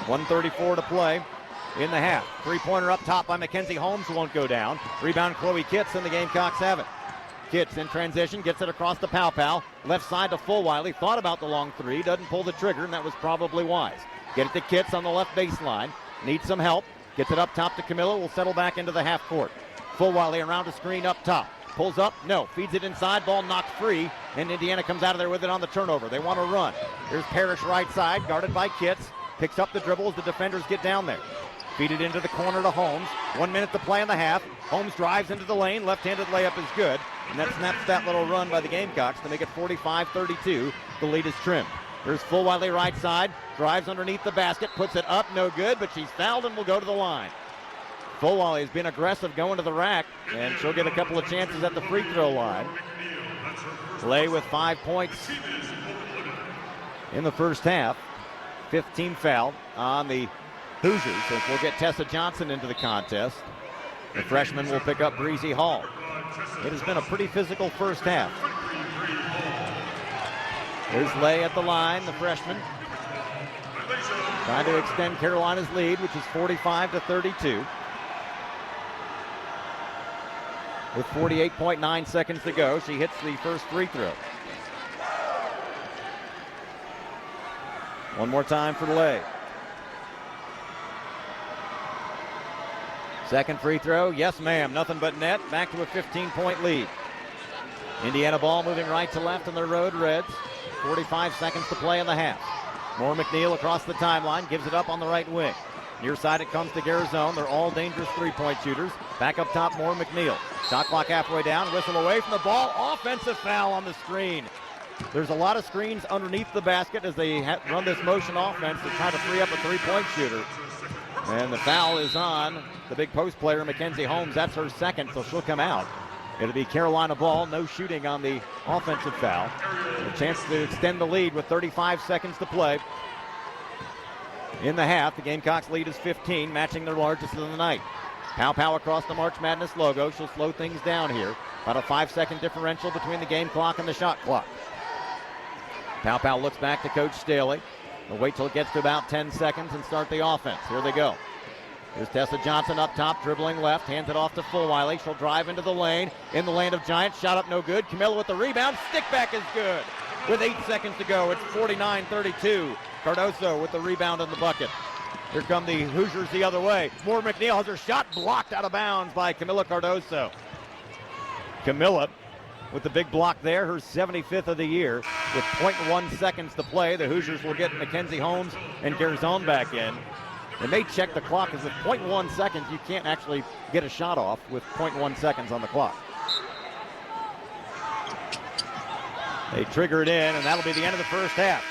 [SPEAKER 1] 1:34 to play in the half. Three-pointer up top by Mackenzie Holmes won't go down. Rebound Chloe Kitts, and the Gamecocks have it. Kitts in transition, gets it across to Pow. Left side to Fulwiley. Thought about the long three, doesn't pull the trigger, and that was probably wise. Get it to Kitts on the left baseline. Needs some help. Gets it up top to Camilla. Will settle back into the half court. Fulwiley around a screen up top. Pulls up, no. Feeds it inside, ball knocked free, and Indiana comes out of there with it on the turnover. They want to run. Here's Parrish right side, guarded by Kitts. Picks up the dribble as the defenders get down there. Feed it into the corner to Holmes. 1 minute to play in the half. Holmes drives into the lane. Left-handed layup is good. And that snaps that little run by the Gamecocks to make it 45-32. The lead is trimmed. Here's Fulwiley right side. Drives underneath the basket. Puts it up. No good, but she's fouled and will go to the line. Fulwiley has been aggressive going to the rack, and she'll get a couple of chances at the free throw line. Lay with 5 points in the first half. 15 foul on the Hoosiers, and we'll get Tessa Johnson into the contest. The freshman will pick up Breezy Hall. It has been a pretty physical first half. There's Lay at the line, the freshman. Trying to extend Carolina's lead, which is 45-32. With 48.9 seconds to go, she hits the first free throw. One more time for Lay. Second free throw, yes ma'am, nothing but net. Back to a 15-point lead. Indiana ball moving right to left in their road Reds. 45 seconds to play in the half. More McNeil across the timeline, gives it up on the right wing. Near side it comes to Garzone. They're all dangerous three-point shooters. Back up top, more McNeil. Shot clock halfway down, whistle away from the ball. Offensive foul on the screen. There's a lot of screens underneath the basket as they run this motion offense to try to free up a three-point shooter. And the foul is on the big post player, Mackenzie Holmes. That's her second, so she'll come out. It'll be Carolina ball, no shooting on the offensive foul. A chance to extend the lead with 35 seconds to play. in the half. The Gamecocks lead is 15, matching their largest of the night. Pow across the March Madness logo. She'll slow things down here. About a 5-second differential between the game clock and the shot clock. Pow looks back to Coach Staley. They'll wait till it gets to about 10 seconds and start the offense. Here they go. Here's Tessa Johnson up top, dribbling left, hands it off to Fulwiley. She'll drive into the lane, in the lane of Giants. Shot up no good. Camilla with the rebound. Stick back is good. With 8 seconds to go, it's 49-32. Cardoso with the rebound in the bucket. Here come the Hoosiers the other way. Moore McNeil has her shot blocked out of bounds by Camilla Cardoso. Camilla with the big block there, her 75th of the year. With 0.1 seconds to play, the Hoosiers will get Mackenzie Holmes and Garzone back in. They may check the clock, because with 0.1 seconds, you can't actually get a shot off with 0.1 seconds on the clock. They trigger it in, and that'll be the end of the first half.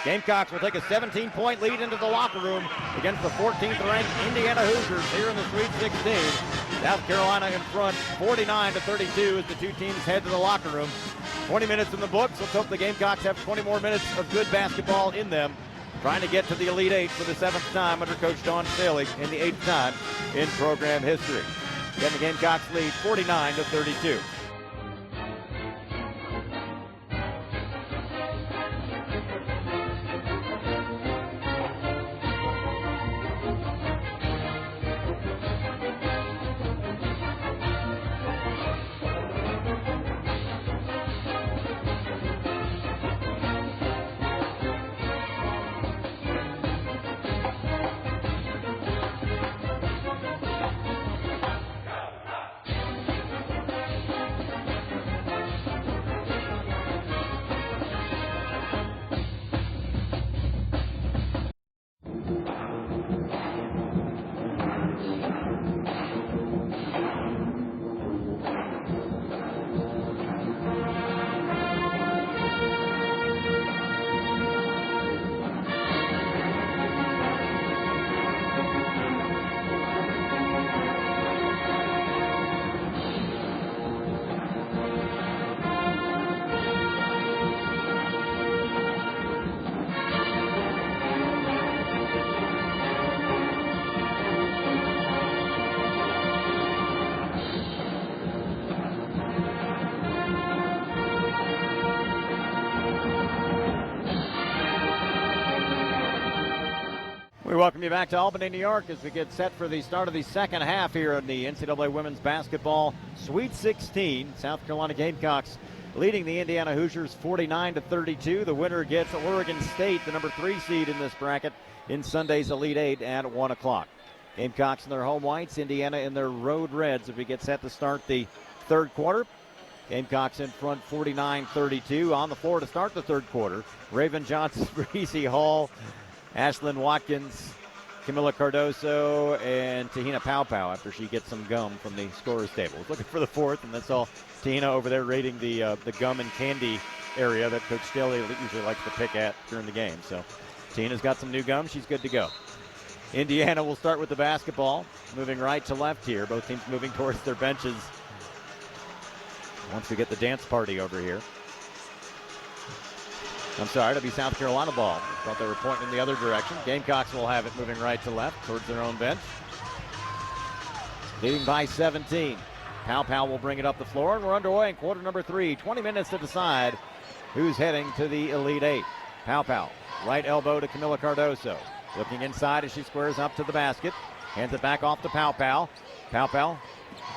[SPEAKER 1] Gamecocks will take a 17-point lead into the locker room against the 14th-ranked Indiana Hoosiers here in the Sweet 16. South Carolina in front, 49-32 as the two teams head to the locker room. 20 minutes in the books. Let's hope the Gamecocks have 20 more minutes of good basketball in them, trying to get to the Elite Eight for the 7th time under Coach Dawn Staley and the 8th time in program history. Again, the Gamecocks lead 49-32. We welcome you back to Albany, New York, as we get set for the start of the second half here in the NCAA Women's Basketball Sweet 16. South Carolina Gamecocks leading the Indiana Hoosiers 49-32. The winner gets Oregon State, the number 3 seed in this bracket, in Sunday's Elite Eight at 1 o'clock. Gamecocks in their home whites, Indiana in their road reds as we get set to start the third quarter. Gamecocks in front 49-32. On the floor to start the third quarter, Raven Johnson, Breezy Hall, Ashlyn Watkins, Camilla Cardoso, and Tahina Pow after she gets some gum from the scorer's table. Looking for the fourth, and that's all Tahina over there rating the gum and candy area that Coach Staley usually likes to pick at during the game. So Tahina's got some new gum. She's good to go. Indiana will start with the basketball, moving right to left here. Both teams moving towards their benches once we get the dance party over here. I'm sorry, it'll be South Carolina ball. Thought they were pointing in the other direction. Gamecocks will have it moving right to left towards their own bench. Leading by 17. Pow will bring it up the floor, and we're underway in quarter number 3. 20 minutes to decide who's heading to the Elite Eight. Pow, right elbow to Camilla Cardoso. Looking inside as she squares up to the basket. Hands it back off to Pow. Pow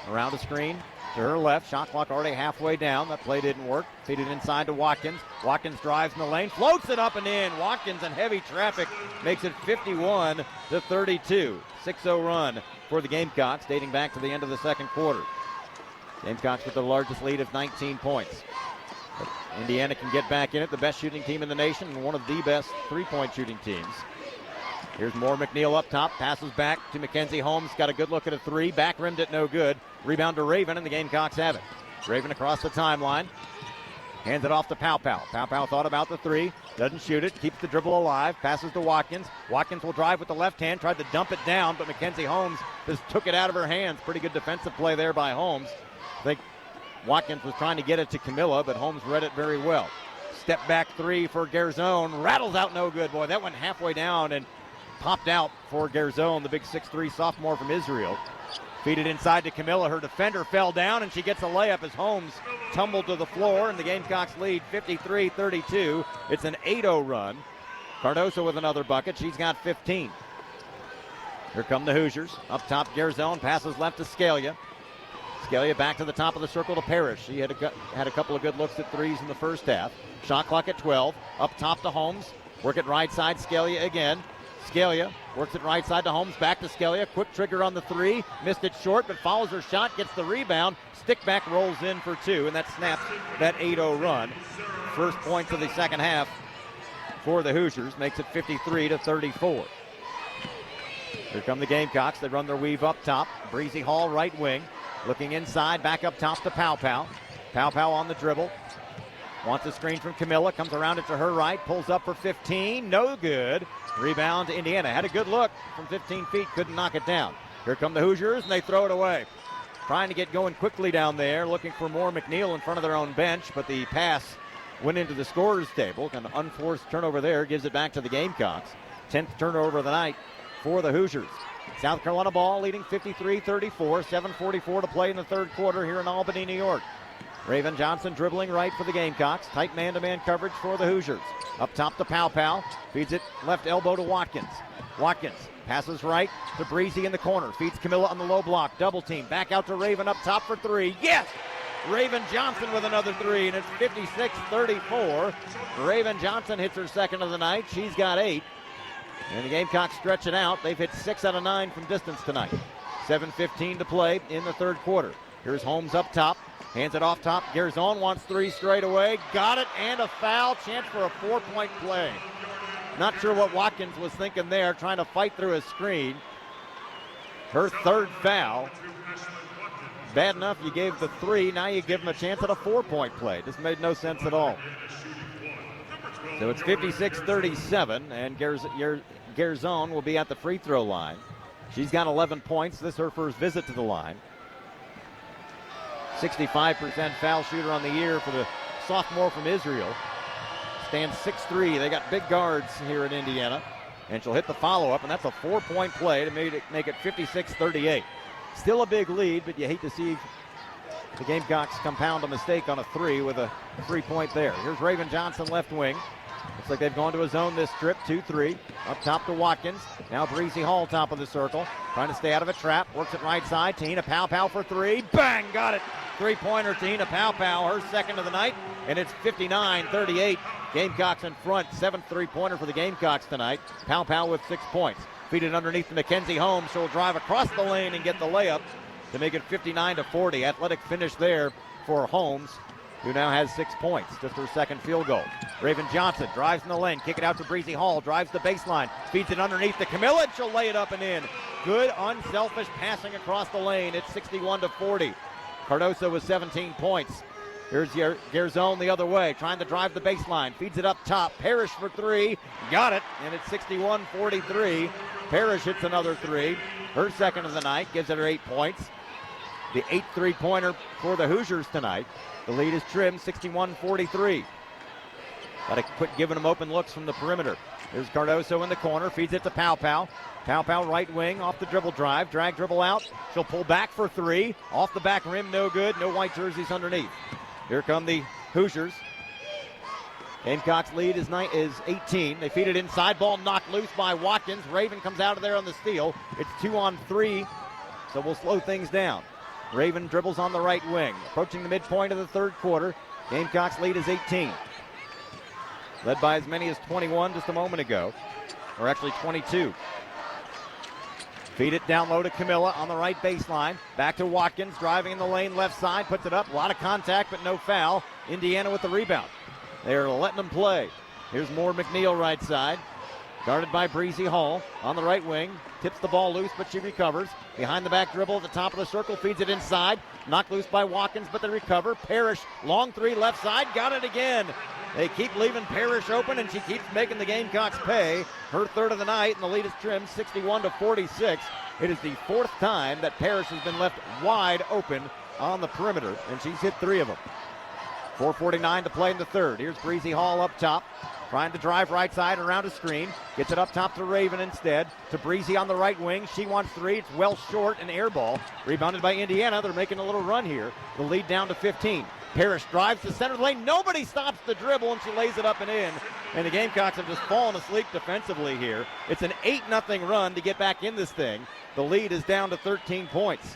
[SPEAKER 1] around a screen to her left. Shot clock already halfway down. That play didn't work. Feed it inside to Watkins. Watkins drives in the lane, floats it up and in. Watkins in heavy traffic makes it 51-32. 6-0 run for the Gamecocks dating back to the end of the second quarter. Gamecocks with the largest lead of 19 points. But Indiana can get back in it, the best shooting team in the nation and one of the best three-point shooting teams. Here's Moore McNeil up top, passes back to Mackenzie Holmes, got a good look at a three, back rimmed it no good. Rebound to Raven, and the Gamecocks have it. Raven across the timeline, hands it off to Pow. Pow thought about the three, doesn't shoot it, keeps the dribble alive, passes to Watkins. Watkins will drive with the left hand, tried to dump it down, but Mackenzie Holmes just took it out of her hands. Pretty good defensive play there by Holmes. I think Watkins was trying to get it to Camilla, but Holmes read it very well. Step back three for Garzone, rattles out no good. Boy, that went halfway down, and popped out for Garzone, the big 6'3" sophomore from Israel. Feed it inside to Camilla. Her defender fell down, and she gets a layup as Holmes tumbled to the floor, and the Gamecocks lead 53-32. It's an 8-0 run. Cardoso with another bucket. She's got 15. Here come the Hoosiers. Up top, Garzone passes left to Scalia. Scalia back to the top of the circle to Parrish. She had a couple of good looks at threes in the first half. Shot clock at 12. Up top to Holmes. Work it right side, Scalia again. Scalia works it right side to Holmes, back to Scalia. Quick trigger on the three. Missed it short, but follows her shot, gets the rebound. Stick back rolls in for two, and that snaps that 8-0 run. First points of the second half for the Hoosiers, makes it 53-34. Here come the Gamecocks. They run their weave up top. Breezy Hall, right wing. Looking inside, back up top to Pow Pow. Pow Pow on the dribble. Wants a screen from Camilla. Comes around it to her right. Pulls up for 15. No good. Rebound to Indiana. Had a good look from 15 feet. Couldn't knock it down. Here come the Hoosiers, and they throw it away. Trying to get going quickly down there. Looking for more McNeil in front of their own bench, but the pass went into the scorer's table. An unforced turnover there. Gives it back to the Gamecocks. 10th turnover of the night for the Hoosiers. South Carolina ball leading 53-34. 7:44 to play in the third quarter here in Albany, New York. Raven Johnson dribbling right for the Gamecocks. Tight man-to-man coverage for the Hoosiers. Up top to Pow Pow. Feeds it left elbow to Watkins. Watkins passes right to Breezy in the corner. Feeds Camilla on the low block. Double team. Back out to Raven up top for three. Yes! Raven Johnson with another three, and it's 56-34. Raven Johnson hits her second of the night. She's got 8. And the Gamecocks stretch it out. They've hit 6 out of 9 from distance tonight. 7:15 to play in the third quarter. Here's Holmes up top. Hands it off top. Garzone wants 3 straight away. Got it, and a foul. Chance for a 4-point play. Not sure what Watkins was thinking there, trying to fight through a screen. Her third foul. Bad enough you gave the 3. Now you give them a chance at a 4-point play. This made no sense at all. So it's 56-37, and Garzone will be at the free throw line. She's got 11 points. This is her first visit to the line. 65% foul shooter on the year for the sophomore from Israel. Stands 6'3". They got big guards here in Indiana. And she'll hit the follow-up, and that's a 4-point play to make it 56-38. Still a big lead, but you hate to see the Gamecocks compound a mistake on a 3 with a 3-point there. Here's Raven Johnson, left wing. Looks like they've gone to a zone this trip. 2-3. Up top to Watkins. Now Breezy Hall, top of the circle. Trying to stay out of a trap. Works it right side. Tina Pow Pow for 3. Bang! Got it. 3-pointer, Tina Pow Pow. Her second of the night. And it's 59-38. Gamecocks in front. 7th 3-pointer for the Gamecocks tonight. Pow Pow with 6 points. Feed it underneath to Mackenzie Holmes. She'll drive across the lane and get the layup to make it 59-40. Athletic finish there for Holmes, who now has 6 points. Just her second field goal. Raven Johnson drives in the lane. Kick it out to Breezy Hall. Drives the baseline. Feeds it underneath to Camilla, and she'll lay it up and in. Good, unselfish passing across the lane. It's 61-40. Cardoso with 17 points. Here's Garzone the other way, trying to drive the baseline. Feeds it up top. Parrish for 3. Got it, and it's 61-43. Parrish hits another 3. Her second of the night, gives it her 8 points. The 8th 3-pointer for the Hoosiers tonight. The lead is trimmed, 61-43. Got to quit giving them open looks from the perimeter. There's Cardoso in the corner, feeds it to Pow Pow. Pow Pow right wing, off the dribble drive, drag dribble out. She'll pull back for 3. Off the back rim, no good. No white jerseys underneath. Here come the Hoosiers. Gamecocks lead is 18. They feed it inside, ball knocked loose by Watkins. Raven comes out of there on the steal. It's 2-on-3, so we'll slow things down. Raven dribbles on the right wing. Approaching the midpoint of the third quarter. Gamecocks lead is 18. Led by as many as 21 just a moment ago. Or actually 22. Feed it down low to Camilla on the right baseline. Back to Watkins, driving in the lane left side. Puts it up. A lot of contact, but no foul. Indiana with the rebound. They're letting them play. Here's more McNeil right side. Guarded by Breezy Hall on the right wing. Tips the ball loose, but she recovers. Behind the back dribble at the top of the circle. Feeds it inside. Knocked loose by Watkins, but they recover. Parrish, long 3 left side. Got it again. They keep leaving Parrish open, and she keeps making the Gamecocks pay. Her third of the night, and the lead is trimmed 61-46. It is the 4th time that Parrish has been left wide open on the perimeter, and she's hit 3 of them. 4:49 to play in the third. Here's Breezy Hall up top. trying to drive right side around a screen. Gets it up top to Raven instead. To Breezy on the right wing. She wants three. It's well short, an air ball. Rebounded by Indiana. They're making a little run here. The lead down to 15. Parrish drives to center lane. Nobody stops the dribble, and she lays it up and in. And the Gamecocks have just fallen asleep defensively here. It's an 8-0 run to get back in this thing. The lead is down to 13 points.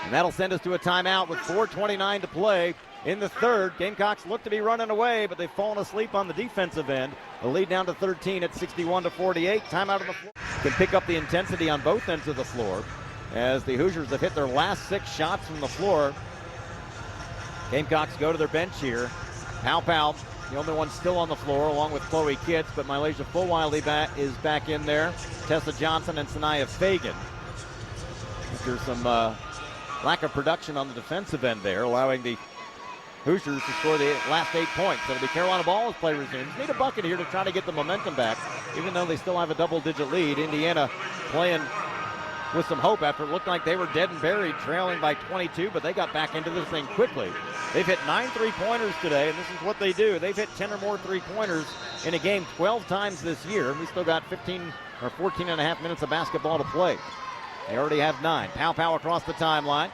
[SPEAKER 1] And that'll send us to a timeout with 4:29 to play in the third. Gamecocks look to be running away, but they've fallen asleep on the defensive end. The lead down to 13 at 61-48. Timeout on the floor. Can pick up the intensity on both ends of the floor as the Hoosiers have hit their last 6 shots from the floor. Gamecocks go to their bench here. Powell, the only one still on the floor, along with Chloe Kitts, but Mylasia Fulwiley is back in there. Tessa Johnson and Sanaya Fagan. There's some lack of production on the defensive end there, allowing the Hoosiers to score the last 8 points. It'll be Carolina ball as play resumes. Need a bucket here to try to get the momentum back, even though they still have a double-digit lead. Indiana playing with some hope after it looked like they were dead and buried, trailing by 22, but they got back into this thing quickly. They've hit 9 3-pointers today, and this is what they do. They've hit 10 or more 3-pointers in a game 12 times this year, and we still got 14 and a half minutes of basketball to play. They already have 9. Powell across the timeline.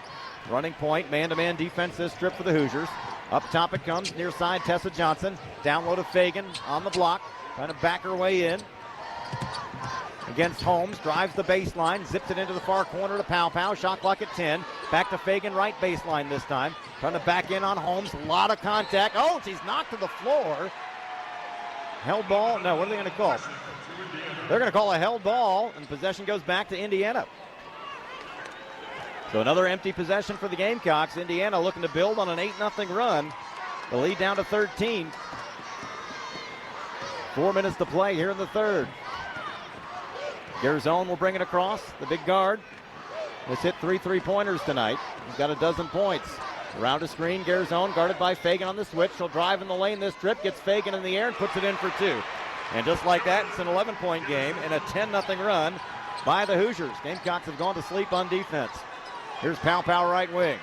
[SPEAKER 1] Running point, man-to-man defense this trip for the Hoosiers. Up top it comes, near side Tessa Johnson. Down low to Fagan on the block, trying to back her way in. Against Holmes, drives the baseline, zips it into the far corner to Powell. Shot clock at 10. Back to Fagan, right baseline this time. Trying to back in on Holmes, a lot of contact. Oh, she's knocked to the floor. Held ball? No, what are they going to call? They're going to call a held ball, and possession goes back to Indiana. So another empty possession for the Gamecocks. Indiana looking to build on an 8-0 run. The lead down to 13. 4 minutes to play here in the third. Garzone will bring it across. The big guard has hit 3 3-pointers tonight. He's got a dozen points. Around a screen, Garzone guarded by Fagan on the switch. She'll drive in the lane this trip, gets Fagan in the air and puts it in for 2. And just like that, it's an 11-point game and a 10-0 run by the Hoosiers. Gamecocks have gone to sleep on defense. Here's Powell right wing.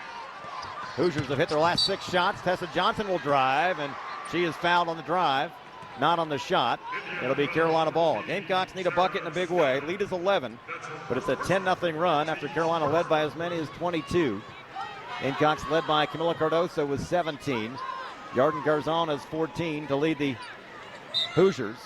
[SPEAKER 1] Hoosiers have hit their last 6 shots. Tessa Johnson will drive, and she is fouled on the drive, not on the shot. It'll be Carolina ball. Gamecocks need a bucket in a big way. Lead is 11, but it's a 10-0 run after Carolina led by as many as 22. Gamecocks led by Camila Cardoso with 17. Yarden Garzon has 14 to lead the Hoosiers.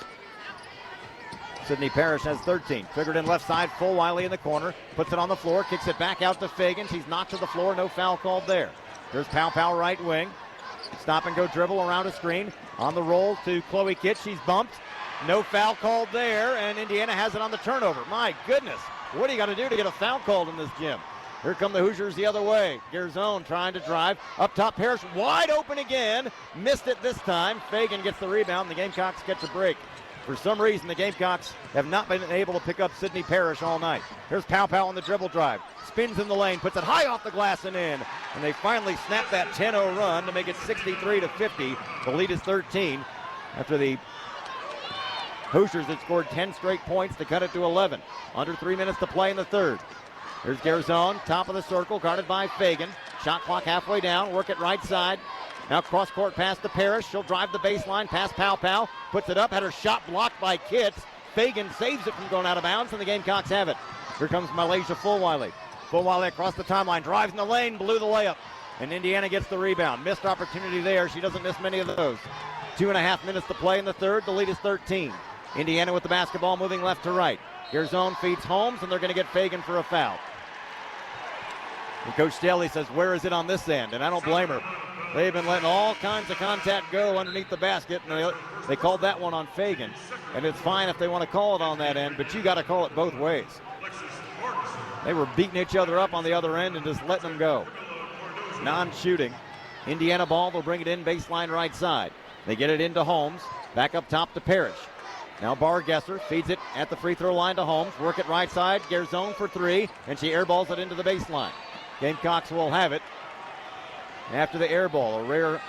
[SPEAKER 1] Sydney Parrish has 13. Figured in left side, Fulwiley in the corner. Puts it on the floor, kicks it back out to Fagan. She's knocked to the floor, no foul called there. Here's Powell right wing. Stop and go dribble around a screen. On the roll to Chloe Kitts. She's bumped. No foul called there, and Indiana has it on the turnover. My goodness, what do you got to do to get a foul called in this gym? Here come the Hoosiers the other way. Garzone trying to drive. Up top, Parrish wide open again. Missed it this time. Fagan gets the rebound. The Gamecocks catch a break. For some reason, the Gamecocks have not been able to pick up Sydney Parrish all night. Here's Powell on the dribble drive. Spins in the lane, puts it high off the glass and in. And they finally snap that 10-0 run to make it 63-50. The lead is 13 after the Hoosiers had scored 10 straight points to cut it to 11. Under 3 minutes to play in the third. Here's Garzone, top of the circle, guarded by Fagan. Shot clock halfway down, work it right side. Now cross-court pass to Parrish. She'll drive the baseline, pass Powell. Puts it up, had her shot blocked by Kitts. Fagan saves it from going out of bounds, and the Gamecocks have it. Here comes Mylasia Fulwiley. Fulwiley across the timeline, drives in the lane, blew the layup. And Indiana gets the rebound. Missed opportunity there. She doesn't miss many of those. 2.5 minutes to play in the third. The lead is 13. Indiana with the basketball moving left to right. Garzone feeds Holmes, and they're going to get Fagan for a foul. And Coach Staley says, where is it on this end? And I don't blame her. They've been letting all kinds of contact go underneath the basket, and they called that one on Fagan. And it's fine if they want to call it on that end, but you got to call it both ways. They were beating each other up on the other end and just letting them go. Non-shooting. Indiana ball, they'll bring it in baseline right side. They get it into Holmes. Back up top to Parrish. Now Bargesser feeds it at the free throw line to Holmes. Work it right side. Garzone for 3, and she airballs it into the baseline. Gamecocks will have it. After the air ball, a rare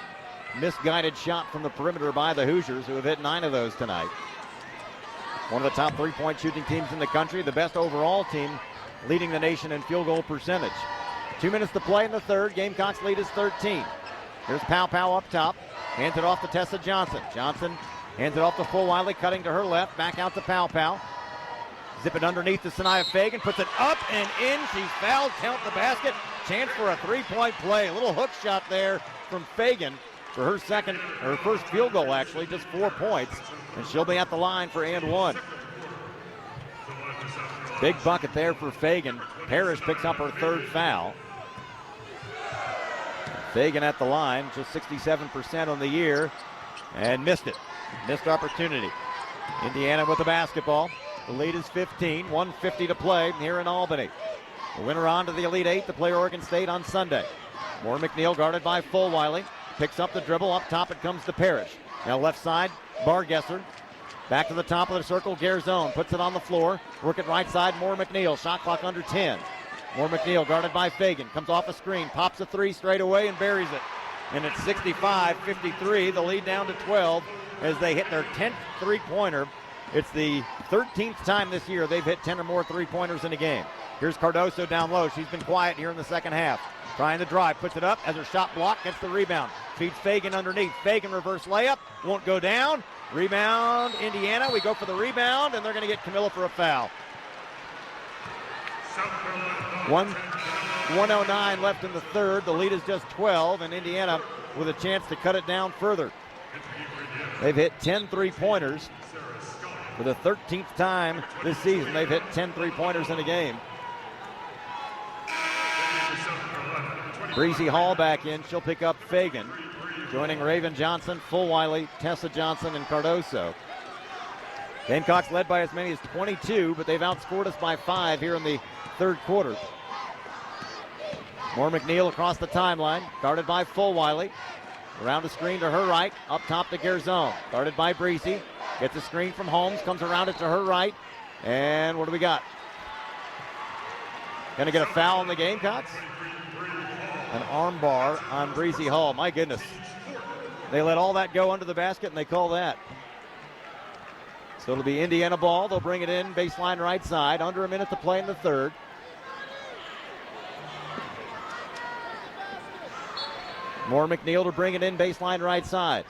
[SPEAKER 1] misguided shot from the perimeter by the Hoosiers, who have hit 9 of those tonight. One of the top 3-point shooting teams in the country, the best overall team, leading the nation in field goal percentage. 2 minutes to play in the third. Gamecocks lead is 13. Here's Powell up top. Hands it off to Tessa Johnson. Johnson Hands it off to Fulwiley, cutting to her left. Back out to Pow. Zip it underneath to Sanaya Fagan. Puts it up and in. She's fouled. Count the basket. Chance for a three-point play. A little hook shot there from Fagan for her first field goal, actually. Just 4 points. And she'll be at the line for and one. Big bucket there for Fagan. Parrish picks up her third foul. Fagan at the line, just 67% on the year, and missed it. Missed opportunity. Indiana with the basketball. The lead is 15, 1:50 to play here in Albany. The winner on to the Elite Eight to play Oregon State on Sunday. Moore McNeil guarded by Fulwiley. Picks up the dribble. Up top it comes to Parrish. Now left side, Bargesser. Back to the top of the circle, Garzone puts it on the floor. Work it right side, Moore McNeil. Shot clock under 10. Moore McNeil guarded by Fagan. Comes off a screen, pops a three straight away and buries it. And it's 65-53, the lead down to 12 as they hit their 10th three-pointer. It's the 13th time this year they've hit 10 or more three-pointers in a game. Here's Cardoso down low. She's been quiet here in the second half. Trying to drive, puts it up as her shot blocked, gets the rebound. Feeds Fagan underneath. Fagan reverse layup, won't go down. Rebound, Indiana. We go for the rebound, and they're going to get Camilla for a foul. 1:09 left in the third. The lead is just 12, and Indiana with a chance to cut it down further. They've hit 10 three-pointers. For the 13th time this season, they've hit 10 three-pointers in a game. Breezy Hall back in. She'll pick up Fagan. Joining Raven Johnson, Fulwiley, Tessa Johnson, and Cardoso. Gamecocks led by as many as 22, but they've outscored us by 5 here in the third quarter. Moore McNeil across the timeline, guarded by Fulwiley. Around the screen to her right, up top to Garzone. Guarded by Breezy. Gets a screen from Holmes, comes around it to her right. And what do we got? Gonna get a foul on the Gamecocks? An arm bar on Breezy Hall. My goodness. They let all that go under the basket and they call that. So it'll be Indiana ball. They'll bring it in baseline right side. Under a minute to play in the third. Moore McNeil to bring it in baseline right side.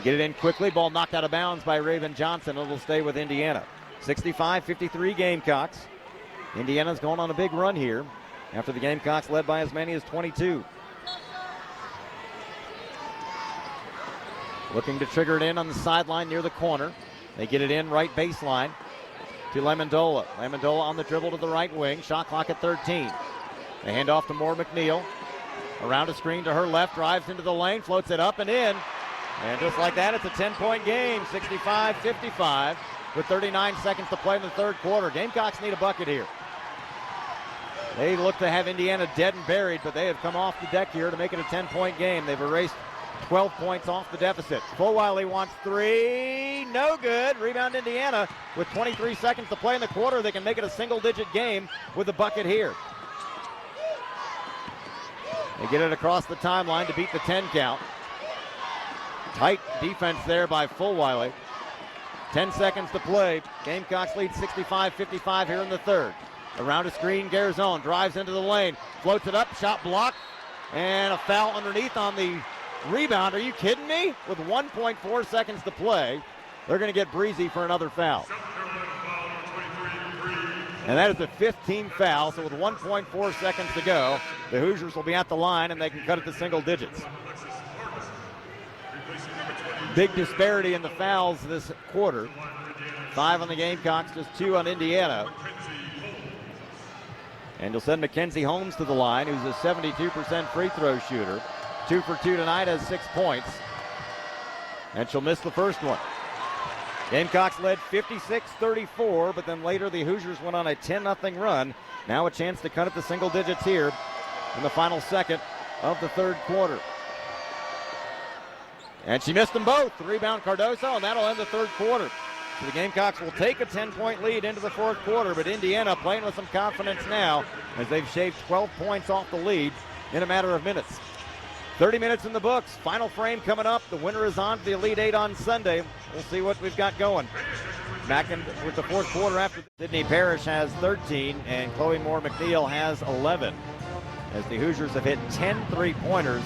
[SPEAKER 1] Get it in quickly. Ball knocked out of bounds by Raven Johnson. It'll stay with Indiana. 65-53 Gamecocks. Indiana's going on a big run here after the Gamecocks led by as many as 22. Looking to trigger it in on the sideline near the corner. They get it in right baseline to Lemondola. Lemondola on the dribble to the right wing. Shot clock at 13. They hand off to Moore McNeil. Around a screen to her left. Drives into the lane. Floats it up and in. And just like that, it's a 10-point game. 65-55 with 39 seconds to play in the third quarter. Gamecocks need a bucket here. They look to have Indiana dead and buried, but they have come off the deck here to make it a 10-point game. They've erased 12 points off the deficit. Fulwiley wants three. No good. Rebound Indiana with 23 seconds to play in the quarter. They can make it a single-digit game with a bucket here. They get it across the timeline to beat the 10 count. Tight defense there by Fulwiley. 10 seconds to play. Gamecocks lead 65-55 here in the third. Around a screen, Garzone drives into the lane. Floats it up, shot blocked. And a foul underneath on the rebound. Are you kidding me? With 1.4 seconds to play, they're going to get Breezy for another foul. And that is the 15th foul, so with 1.4 seconds to go, the Hoosiers will be at the line and they can cut it to single digits. Big disparity in the fouls this quarter. 5 on the Gamecocks, just 2 on Indiana. And you'll send Mackenzie Holmes to the line, who's a 72% free throw shooter. 2 for 2 tonight, has 6 points. And she'll miss the first one. Gamecocks led 56-34, but then later the Hoosiers went on a 10-0 run. Now a chance to cut it to single digits here in the final second of the third quarter. And she missed them both. The rebound Cardoso, and that'll end the third quarter. So the Gamecocks will take a 10-point lead into the fourth quarter, but Indiana playing with some confidence now as they've shaved 12 points off the lead in a matter of minutes. 30 minutes in the books. Final frame coming up. The winner is on to the Elite Eight on Sunday. We'll see what we've got going. Back in with the fourth quarter after. Sydney Parrish has 13 and Chloe Moore McNeil has 11. As the Hoosiers have hit 10 three-pointers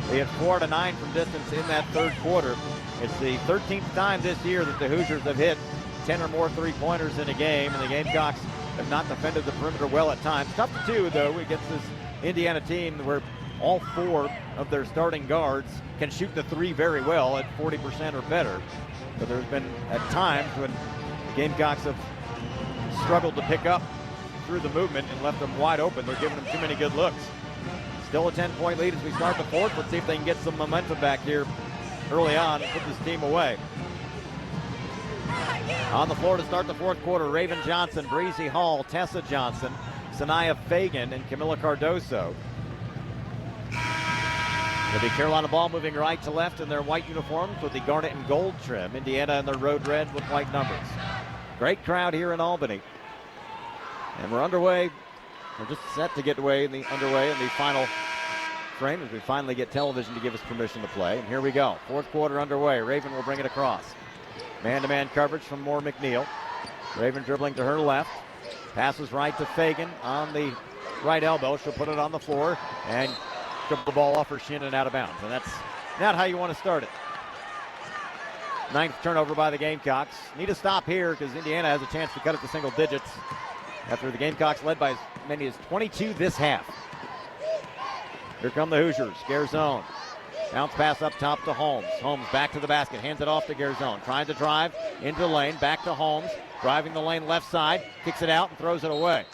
[SPEAKER 1] They had 4 out of 9 from distance in that third quarter. It's the 13th time this year that the Hoosiers have hit 10 or more three-pointers in a game, and the Gamecocks have not defended the perimeter well at times. Tough to do, though, against this Indiana team where all 4 of their starting guards can shoot the three very well at 40% or better. But there's been at times when the Gamecocks have struggled to pick up through the movement and left them wide open. They're giving them too many good looks. Still a 10-point lead as we start the fourth. Let's see if they can get some momentum back here early on and put this team away. On the floor to start the fourth quarter, Raven Johnson, Breezy Hall, Tessa Johnson, Sanaya Fagan, and Camila Cardoso. It'll be Carolina ball moving right to left in their white uniforms with the garnet and gold trim. Indiana in their road red with white numbers. Great crowd here in Albany. And we're underway. We're just set to get underway in the final frame as we finally get television to give us permission to play. And here we go. Fourth quarter underway. Raven will bring it across. Man-to-man coverage from Moore McNeil. Raven dribbling to her left. Passes right to Fagan on the right elbow. She'll put it on the floor and dribble the ball off her shin and out of bounds. And that's not how you want to start it. 9th turnover by the Gamecocks. Need a stop here because Indiana has a chance to cut it to single digits after the Gamecocks led by as many as 22 this half. Here come the Hoosiers. Garzone. Bounce pass up top to Holmes. Holmes back to the basket. Hands it off to Garzone. Trying to drive into the lane. Back to Holmes. Driving the lane left side. Kicks it out and throws it away.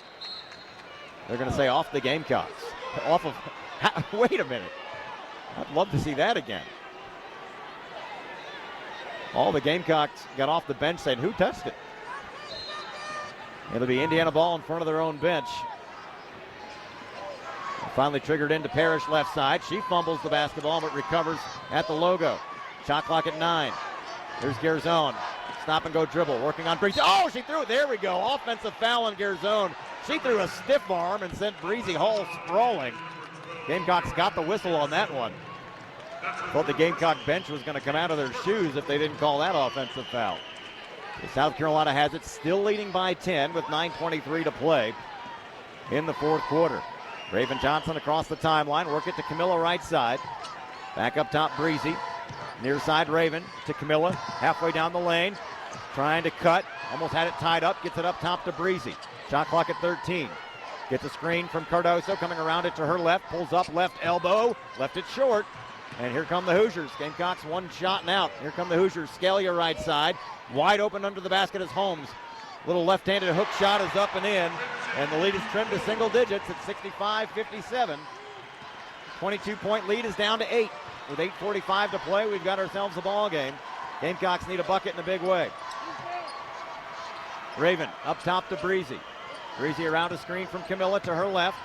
[SPEAKER 1] They're going to say off the Gamecocks. Off of... Wait a minute. I'd love to see that again. All the Gamecocks got off the bench saying, who touched it? It'll be Indiana ball in front of their own bench. Finally triggered into Parrish left side. She fumbles the basketball but recovers at the logo. Shot clock at 9. Here's Garzone. Stop and go dribble. Working on Breezy. Oh, she threw it. There we go. Offensive foul on Garzone. She threw a stiff arm and sent Breezy Hall sprawling. Gamecocks got the whistle on that one. Thought the Gamecock bench was going to come out of their shoes if they didn't call that offensive foul. South Carolina has it, still leading by 10 with 9:23 to play in the fourth quarter. Raven Johnson across the timeline. Work it to Camilla right side. Back up top, Breezy. Near side, Raven to Camilla. Halfway down the lane. Trying to cut. Almost had it tied up. Gets it up top to Breezy. Shot clock at 13. Gets a screen from Cardoso. Coming around it to her left. Pulls up left elbow. Left it short. And here come the Hoosiers. Gamecocks one shot and out. Here come the Hoosiers. Scalia right side. Wide open under the basket is Holmes. Little left-handed hook shot is up and in. And the lead is trimmed to single digits at 65-57. 22-point lead is down to 8. With 8:45 to play, we've got ourselves a ball game. Gamecocks need a bucket in a big way. Raven up top to Breezy. Breezy around a screen from Camilla to her left.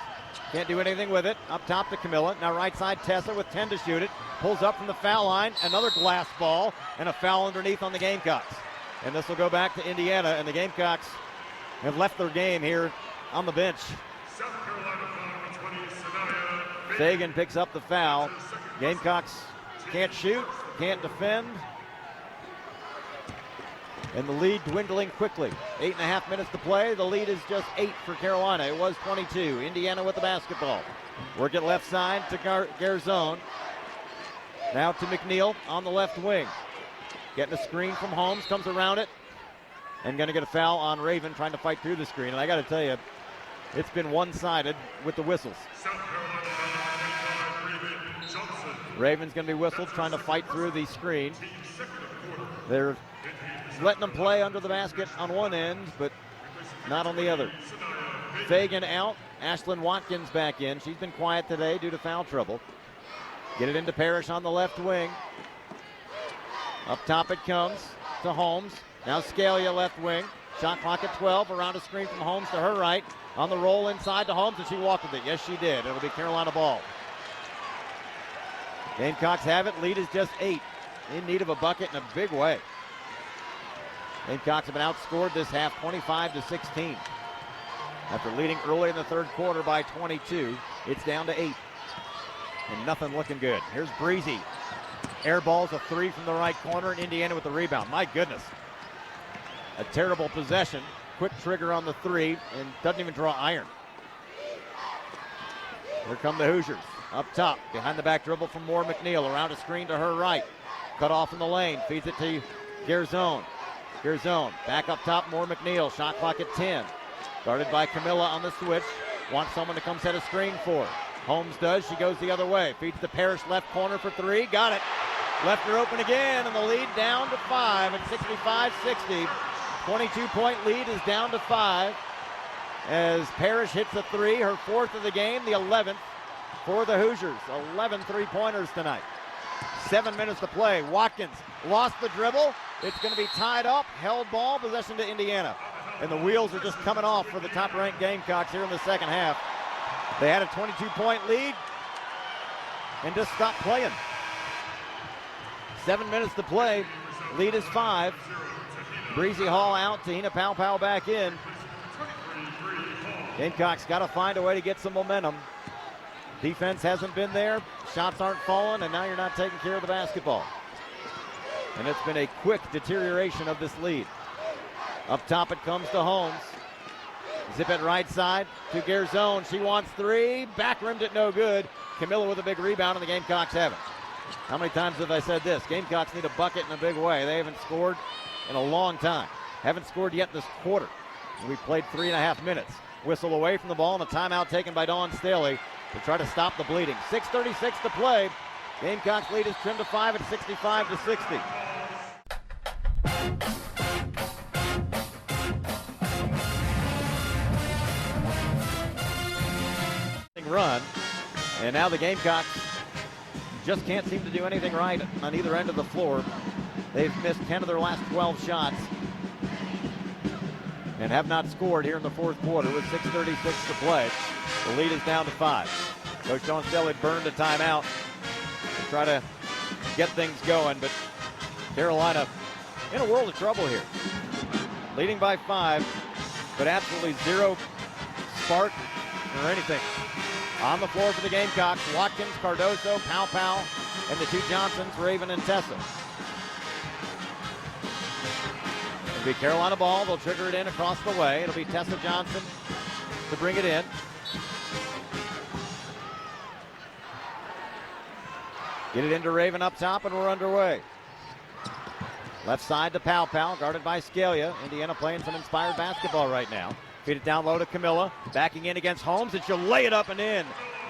[SPEAKER 1] Can't do anything with it. Up top to Camilla. Now right side Tessa with 10 to shoot it. Pulls up from the foul line. Another glass ball and a foul underneath on the Gamecocks. And this will go back to Indiana, and the Gamecocks have left their game here on the bench. Fagan picks up the foul. Gamecocks can't shoot, can't defend. And the lead dwindling quickly. 8.5 minutes to play. The lead is just 8 for Carolina. It was 22. Indiana with the basketball. Work it left side to Garzone. Now to McNeil on the left wing. Getting a screen from Holmes, comes around it. And going to get a foul on Raven trying to fight through the screen. And I got to tell you, it's been one-sided with the whistles. Raven's going to be whistled trying to fight through the screen. They're letting them play under the basket on one end, but not on the other. Fagan out. Ashlyn Watkins back in. She's been quiet today due to foul trouble. Get it into Parrish on the left wing. Up top it comes to Holmes. Now Scalia left wing. Shot clock at 12. Around a screen from Holmes to her right. On the roll inside to Holmes, and she walked with it. Yes, she did. It'll be Carolina ball. Gamecocks have it. Lead is just 8. In need of a bucket in a big way. Gamecocks have been outscored this half 25-16. After leading early in the third quarter by 22, it's down to 8. And nothing looking good. Here's Breezy. Air balls a 3 from the right corner, and Indiana with the rebound. My goodness. A terrible possession. Quick trigger on the 3, and doesn't even draw iron. Here come the Hoosiers. Up top, behind the back dribble from Moore McNeil. Around a screen to her right. Cut off in the lane. Feeds it to Gerzone. Gerzone back up top. Moore McNeil. Shot clock at 10. Guarded by Camilla on the switch. Wants someone to come set a screen for her. Holmes does. She goes the other way. Feeds to Parrish left corner for three. Got it. Left her open again, and the lead down to 5 at 65-60. 22-point lead is down to 5 as Parrish hits a three, her 4th of the game, the 11th for the Hoosiers. 11 three-pointers tonight. 7 minutes to play. Watkins lost the dribble. It's going to be tied up. Held ball, possession to Indiana. And the wheels are just coming off for the top-ranked Gamecocks here in the second half. They had a 22-point lead and just stopped playing. 7 minutes to play. Lead is 5. Breezy Hall out. Tahina Pau back in. Gamecocks got to find a way to get some momentum. Defense hasn't been there. Shots aren't falling, and now you're not taking care of the basketball. And it's been a quick deterioration of this lead. Up top it comes to Holmes. Zip it right side to Gerzone. She wants three. Back rimmed it no good. Camilla with a big rebound, and the Gamecocks have it. How many times have I said this? Gamecocks need a bucket in a big way. They haven't scored in a long time. Haven't scored yet this quarter. We've played 3.5 minutes. Whistle away from the ball, and a timeout taken by Dawn Staley to try to stop the bleeding. 6:36 to play. Gamecocks lead is trimmed to 5 at 65-60. Run, and now the Gamecocks just can't seem to do anything right on either end of the floor. They've missed 10 of their last 12 shots and have not scored here in the fourth quarter with 6:36 to play. The lead is down to 5. Coach Dawn Staley burned a timeout to try to get things going, but Carolina in a world of trouble here. Leading by 5, but absolutely zero spark or anything. On the floor for the Gamecocks, Watkins, Cardoso, Pau, and the two Johnsons, Raven and Tessa. It'll be Carolina ball. They'll trigger it in across the way. It'll be Tessa Johnson to bring it in. Get it into Raven up top, and we're underway. Left side to Pau, guarded by Scalia. Indiana playing some inspired basketball right now. Feed it down low to Camilla. Backing in against Holmes, and she'll lay it up and in.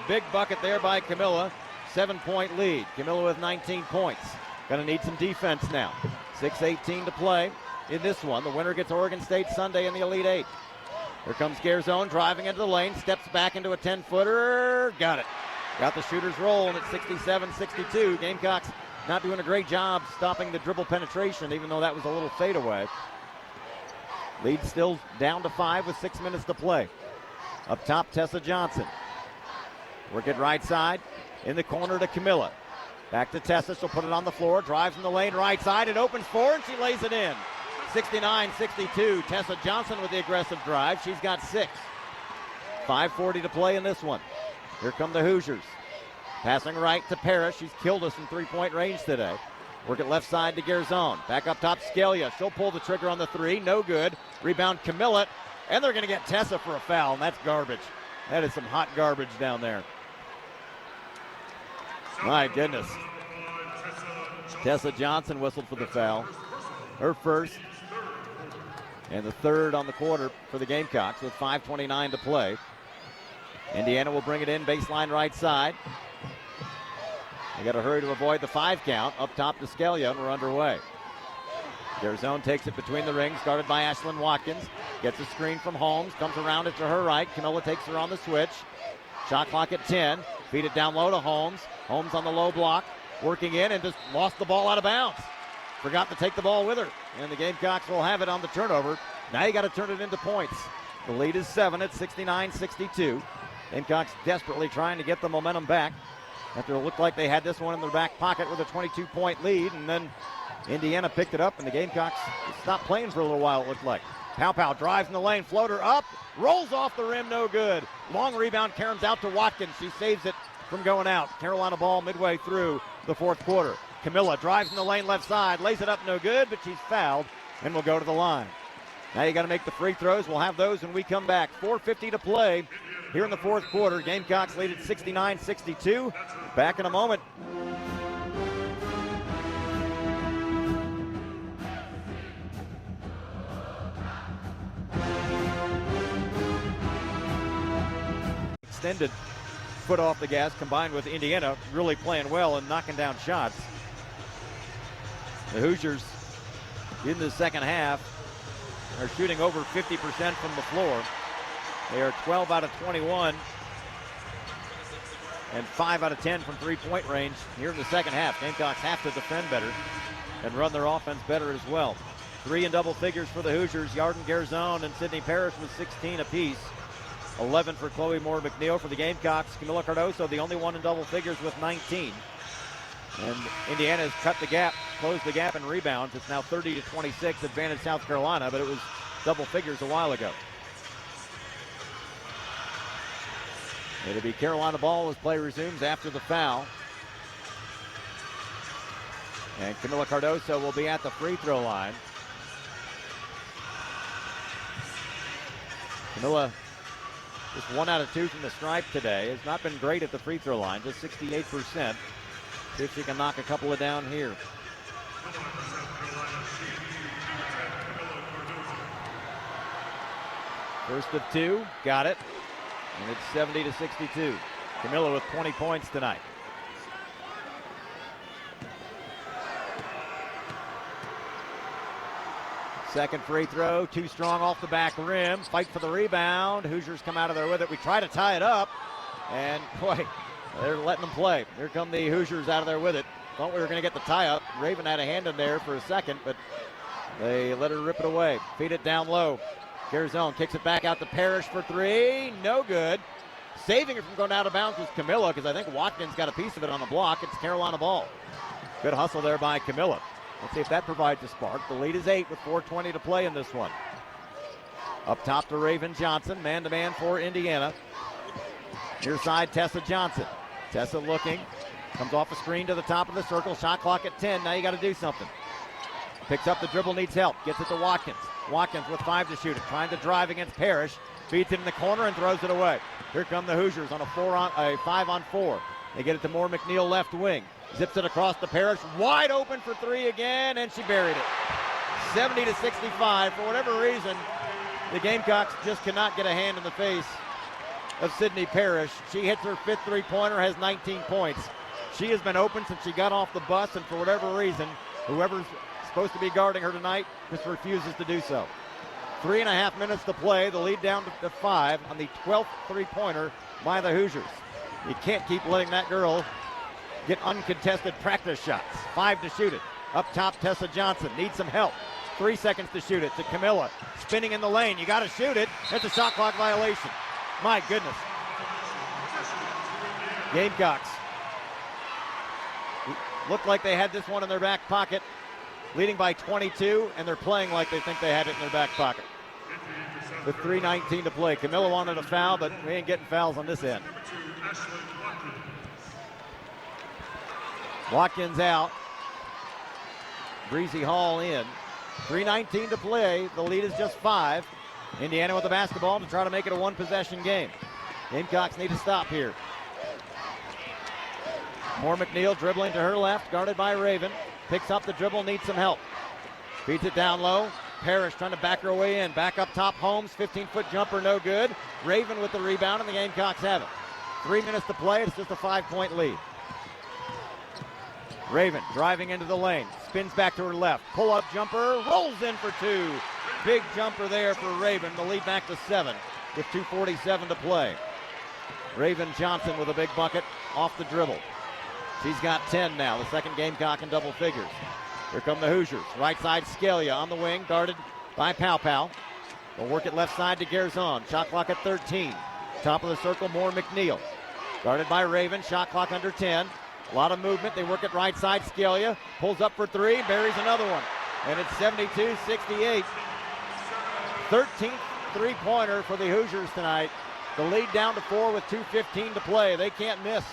[SPEAKER 1] Big bucket there by Camilla. 7-point lead. Camilla with 19 points. Gonna need some defense now. 6:18 to play in this one. The winner gets Oregon State Sunday in the Elite Eight. Here comes Gerzone driving into the lane. Steps back into a 10-footer. Got it. Got the shooter's roll, and it's 67-62. Gamecocks not doing a great job stopping the dribble penetration, even though that was a little fadeaway. Lead still down to 5 with 6 minutes to play. Up top, Tessa Johnson. Work it right side. In the corner to Camilla. Back to Tessa. She'll put it on the floor. Drives in the lane right side. It opens for her, and she lays it in. 69-62. Tessa Johnson with the aggressive drive. She's got 6. 5:40 to play in this one. Here come the Hoosiers. Passing right to Parrish. She's killed us in three-point range today. Work it left side to Gerzone. Back up top, Scalia. She'll pull the trigger on the three. No good. Rebound, Camilla. And they're going to get Tessa for a foul, and that's garbage. That is some hot garbage down there. My goodness. Tessa Johnson whistled for the foul. Her first. And the third on the quarter for the Gamecocks with 5:29 to play. Indiana will bring it in, baseline right side. They got to hurry to avoid the 5 count. Up top to Scalia, and we're underway. Gerzone takes it between the rings, guarded by Ashlyn Watkins. Gets a screen from Holmes, comes around it to her right. Camilla takes her on the switch. Shot clock at 10. Feed it down low to Holmes. Holmes on the low block, working in and just lost the ball out of bounds. Forgot to take the ball with her, and the Gamecocks will have it on the turnover. Now you got to turn it into points. The lead is 7 at 69-62. Gamecocks desperately trying to get the momentum back after it looked like they had this one in their back pocket with a 22-point lead, and then Indiana picked it up, and the Gamecocks stopped playing for a little while, it looked like. Pau drives in the lane, floater up, rolls off the rim, no good. Long rebound, Cairns out to Watkins. She saves it from going out. Carolina ball midway through the fourth quarter. Camilla drives in the lane left side, lays it up, no good, but she's fouled and will go to the line. Now you got to make the free throws. We'll have those when we come back. 4:50 to play here in the fourth quarter. Gamecocks lead at 69-62. Back in a moment. Extended foot off the gas, combined with Indiana really playing well and knocking down shots. The Hoosiers in the second half are shooting over 50% from the floor. They are 12 out of 21 and 5 out of 10 from three-point range here in the second half. Gamecocks have to defend better and run their offense better as well. 3 in double figures for the Hoosiers. Yarden Garzone and Sydney Parrish with 16 apiece. 11 for Chloe Moore McNeil. For the Gamecocks, Camila Cardoso, the only one in double figures with 19. And Indiana has cut the gap, closed the gap in rebounds. It's now 30-26, advantage South Carolina, but it was double figures a while ago. It'll be Carolina ball as play resumes after the foul. And Camila Cardoso will be at the free throw line. Camila just 1 out of 2 from the stripe today. Has not been great at the free throw line, just 68%. See if she can knock a couple of down here. First of 2, got it. And it's 70-62. Camila with 20 points tonight. Second free throw, too strong off the back rim. Fight for the rebound. Hoosiers come out of there with it. We try to tie it up, and boy, they're letting them play. Here come the Hoosiers out of there with it. Thought we were going to get the tie up. Raven had a hand in there for a second, but they let her rip it away. Feed it down low. Garzone kicks it back out to Parrish for 3. No good. Saving it from going out of bounds was Camila, because I think Watkins got a piece of it on the block. It's Carolina ball. Good hustle there by Camila. Let's see if that provides a spark. The lead is 8 with 4:20 to play in this one. Up top to Raven Johnson, man-to-man for Indiana. Near side, Tessa Johnson. Tessa looking, comes off a screen to the top of the circle. Shot clock at 10. Now you got to do something. Picks up the dribble, needs help. Gets it to Watkins. Watkins with 5 to shoot it, trying to drive against Parrish. Feeds it in the corner and throws it away. Here come the Hoosiers on a 5-on-4. They get it to Moore McNeil, left wing. Zips it across the Parrish, wide open for 3 again, and she buried it. 70-65. For whatever reason, the Gamecocks just cannot get a hand in the face of Sydney Parrish. She hits her 5th three-pointer, has 19 points. She has been open since she got off the bus, and for whatever reason, whoever's supposed to be guarding her tonight just refuses to do so. 3.5 minutes to play, the lead down to 5 on the 12th three-pointer by the Hoosiers. You can't keep letting that girl get uncontested practice shots. 5 to shoot it. Up top, Tessa Johnson needs some help. 3 seconds to shoot it to Camila. Spinning in the lane. You got to shoot it. It's a shot clock violation. My goodness. Gamecocks looked like they had this one in their back pocket, leading by 22, and they're playing like they think they had it in their back pocket. With 3:19 to play. Camila wanted a foul, but we ain't getting fouls on this end. Watkins out. Breezy Hall in. 3:19 to play. The lead is just 5. Indiana with the basketball to try to make it a one-possession game. Gamecocks need to stop here. Moore McNeil dribbling to her left, guarded by Raven. Picks up the dribble, needs some help. Feeds it down low. Parrish trying to back her way in. Back up top, Holmes, 15-foot jumper, no good. Raven with the rebound, and the Gamecocks have it. 3 minutes to play. It's just a 5-point lead. Raven driving into the lane, spins back to her left, pull-up jumper, rolls in for 2. Big jumper there for Raven, the lead back to 7 with 2:47 to play. Raven Johnson with a big bucket off the dribble. She's got 10 now, the second Gamecock in double figures. Here come the Hoosiers. Right side, Scalia on the wing, guarded by Pow. They'll work it left side to Garzone. Shot clock at 13. Top of the circle, Moore McNeil. Guarded by Raven, shot clock under 10. A lot of movement. They work it right side. Scalia pulls up for 3, buries another one. And it's 72-68. 13th three-pointer for the Hoosiers tonight. The lead down to 4 with 2:15 to play. They can't miss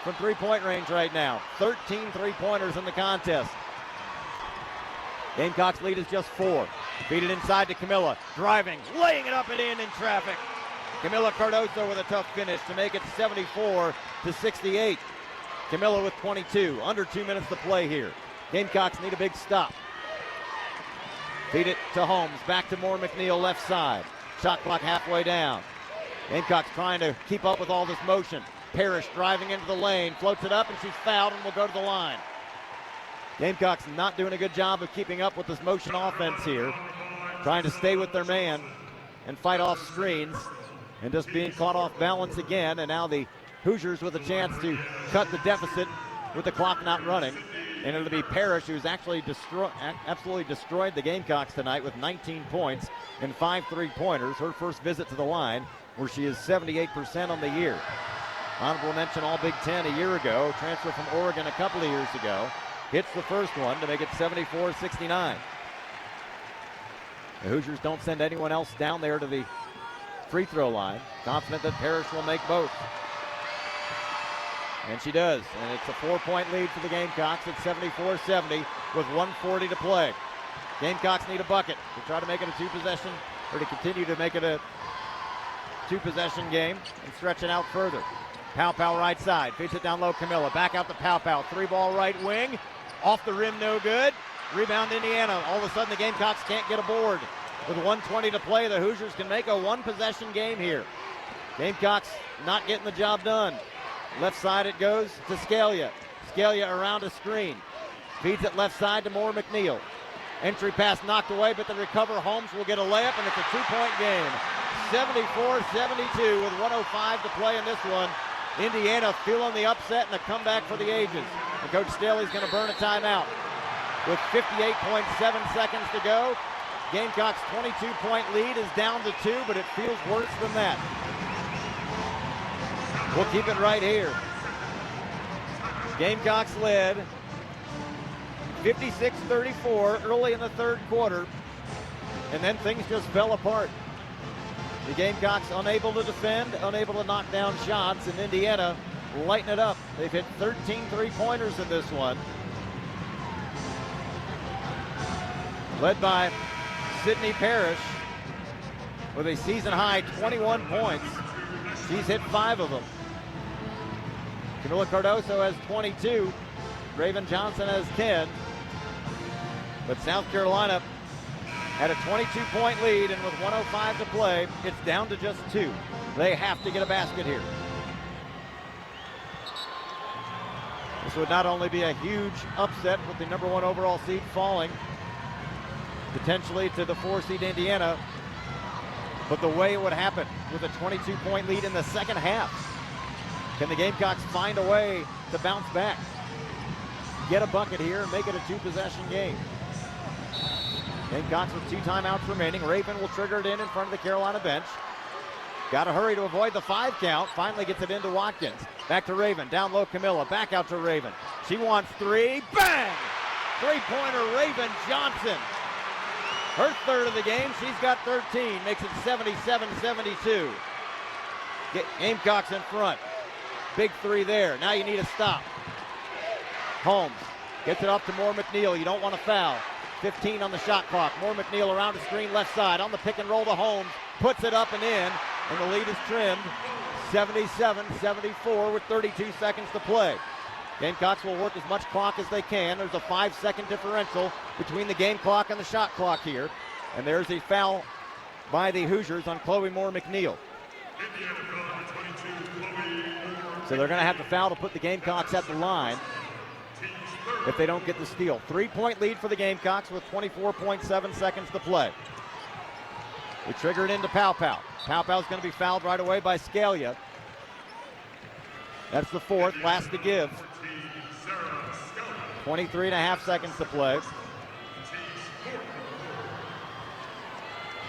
[SPEAKER 1] from three-point range right now. 13 three-pointers in the contest. Gamecocks lead is just 4. Feed it inside to Camila. Driving, laying it up and in traffic. Camila Cardoso with a tough finish to make it 74-68. Camila with 22. Under 2 minutes to play here. Gamecocks need a big stop. Feed it to Holmes. Back to Moore McNeil, left side. Shot clock halfway down. Gamecocks trying to keep up with all this motion. Parrish driving into the lane. Floats it up, and she's fouled and will go to the line. Gamecocks not doing a good job of keeping up with this motion offense here. Trying to stay with their man and fight off screens. And just being caught off balance again. And now the Hoosiers with a chance to cut the deficit with the clock not running. And it'll be Parrish, who's actually absolutely destroyed the Gamecocks tonight with 19 points and 5 3-pointers. Her first visit to the line, where she is 78% on the year. Honorable mention All Big Ten a year ago. Transfer from Oregon a couple of years ago. Hits the first one to make it 74-69. The Hoosiers don't send anyone else down there to the free throw line. Confident that Parrish will make both. And she does. And it's a 4-point lead for the Gamecocks at 74-70 with 1:40 to play. Gamecocks need a bucket to try to make it a two-possession, or to continue to make it a two-possession game and stretch it out further. Pow right side. Feeds it down low, Camilla. Back out to Pow. 3-ball right wing. Off the rim, no good. Rebound Indiana. All of a sudden the Gamecocks can't get a board. With 1:20 to play, the Hoosiers can make a one-possession game here. Gamecocks not getting the job done. Left side it goes to Scalia. Scalia around a screen. Feeds it left side to Moore McNeil. Entry pass knocked away, but the recover. Holmes will get a layup, and it's a 2-point game. 74-72 with 1:05 to play in this one. Indiana feeling the upset and the comeback for the ages. And Coach Staley's going to burn a timeout. With 58.7 seconds to go, Gamecocks' 22-point lead is down to 2, but it feels worse than that. We'll keep it right here. Gamecocks led 56-34 early in the third quarter, and then things just fell apart. The Gamecocks unable to defend, unable to knock down shots, and Indiana lighten it up. They've hit 13 3-pointers in this one. Led by Sydney Parrish with a season-high 21 points. She's hit 5 of them. Camila Cardoso has 22. Raven Johnson has 10. But South Carolina had a 22-point lead, and with 1:05 to play, it's down to just 2. They have to get a basket here. This would not only be a huge upset with the number 1 overall seed falling potentially to the 4 seed Indiana, but the way it would happen with a 22-point lead in the second half. Can the Gamecocks find a way to bounce back? Get a bucket here and make it a 2-possession game. Gamecocks with 2 timeouts remaining. Raven will trigger it in front of the Carolina bench. Got to hurry to avoid the 5 count. Finally gets it into Watkins. Back to Raven. Down low, Camilla. Back out to Raven. She wants 3. Bang! 3-pointer, Raven Johnson. Her third of the game. She's got 13. Makes it 77-72. Gamecocks in front. Big 3 there. Now you need a stop. Holmes gets it up to Moore McNeil. You don't want to foul. 15 on the shot clock. Moore McNeil around the screen left side. On the pick and roll to Holmes. Puts it up and in. And the lead is trimmed. 77-74 with 32 seconds to play. Gamecocks will work as much clock as they can. There's a 5-second differential between the game clock and the shot clock here. And there's a foul by the Hoosiers on Chloe Moore McNeil. So they're going to have to foul to put the Gamecocks at the line if they don't get the steal. 3-point lead for the Gamecocks with 24.7 seconds to play. We trigger it into Pow. Pow's going to be fouled right away by Scalia. That's the 4th, last to give. 23.5 seconds to play.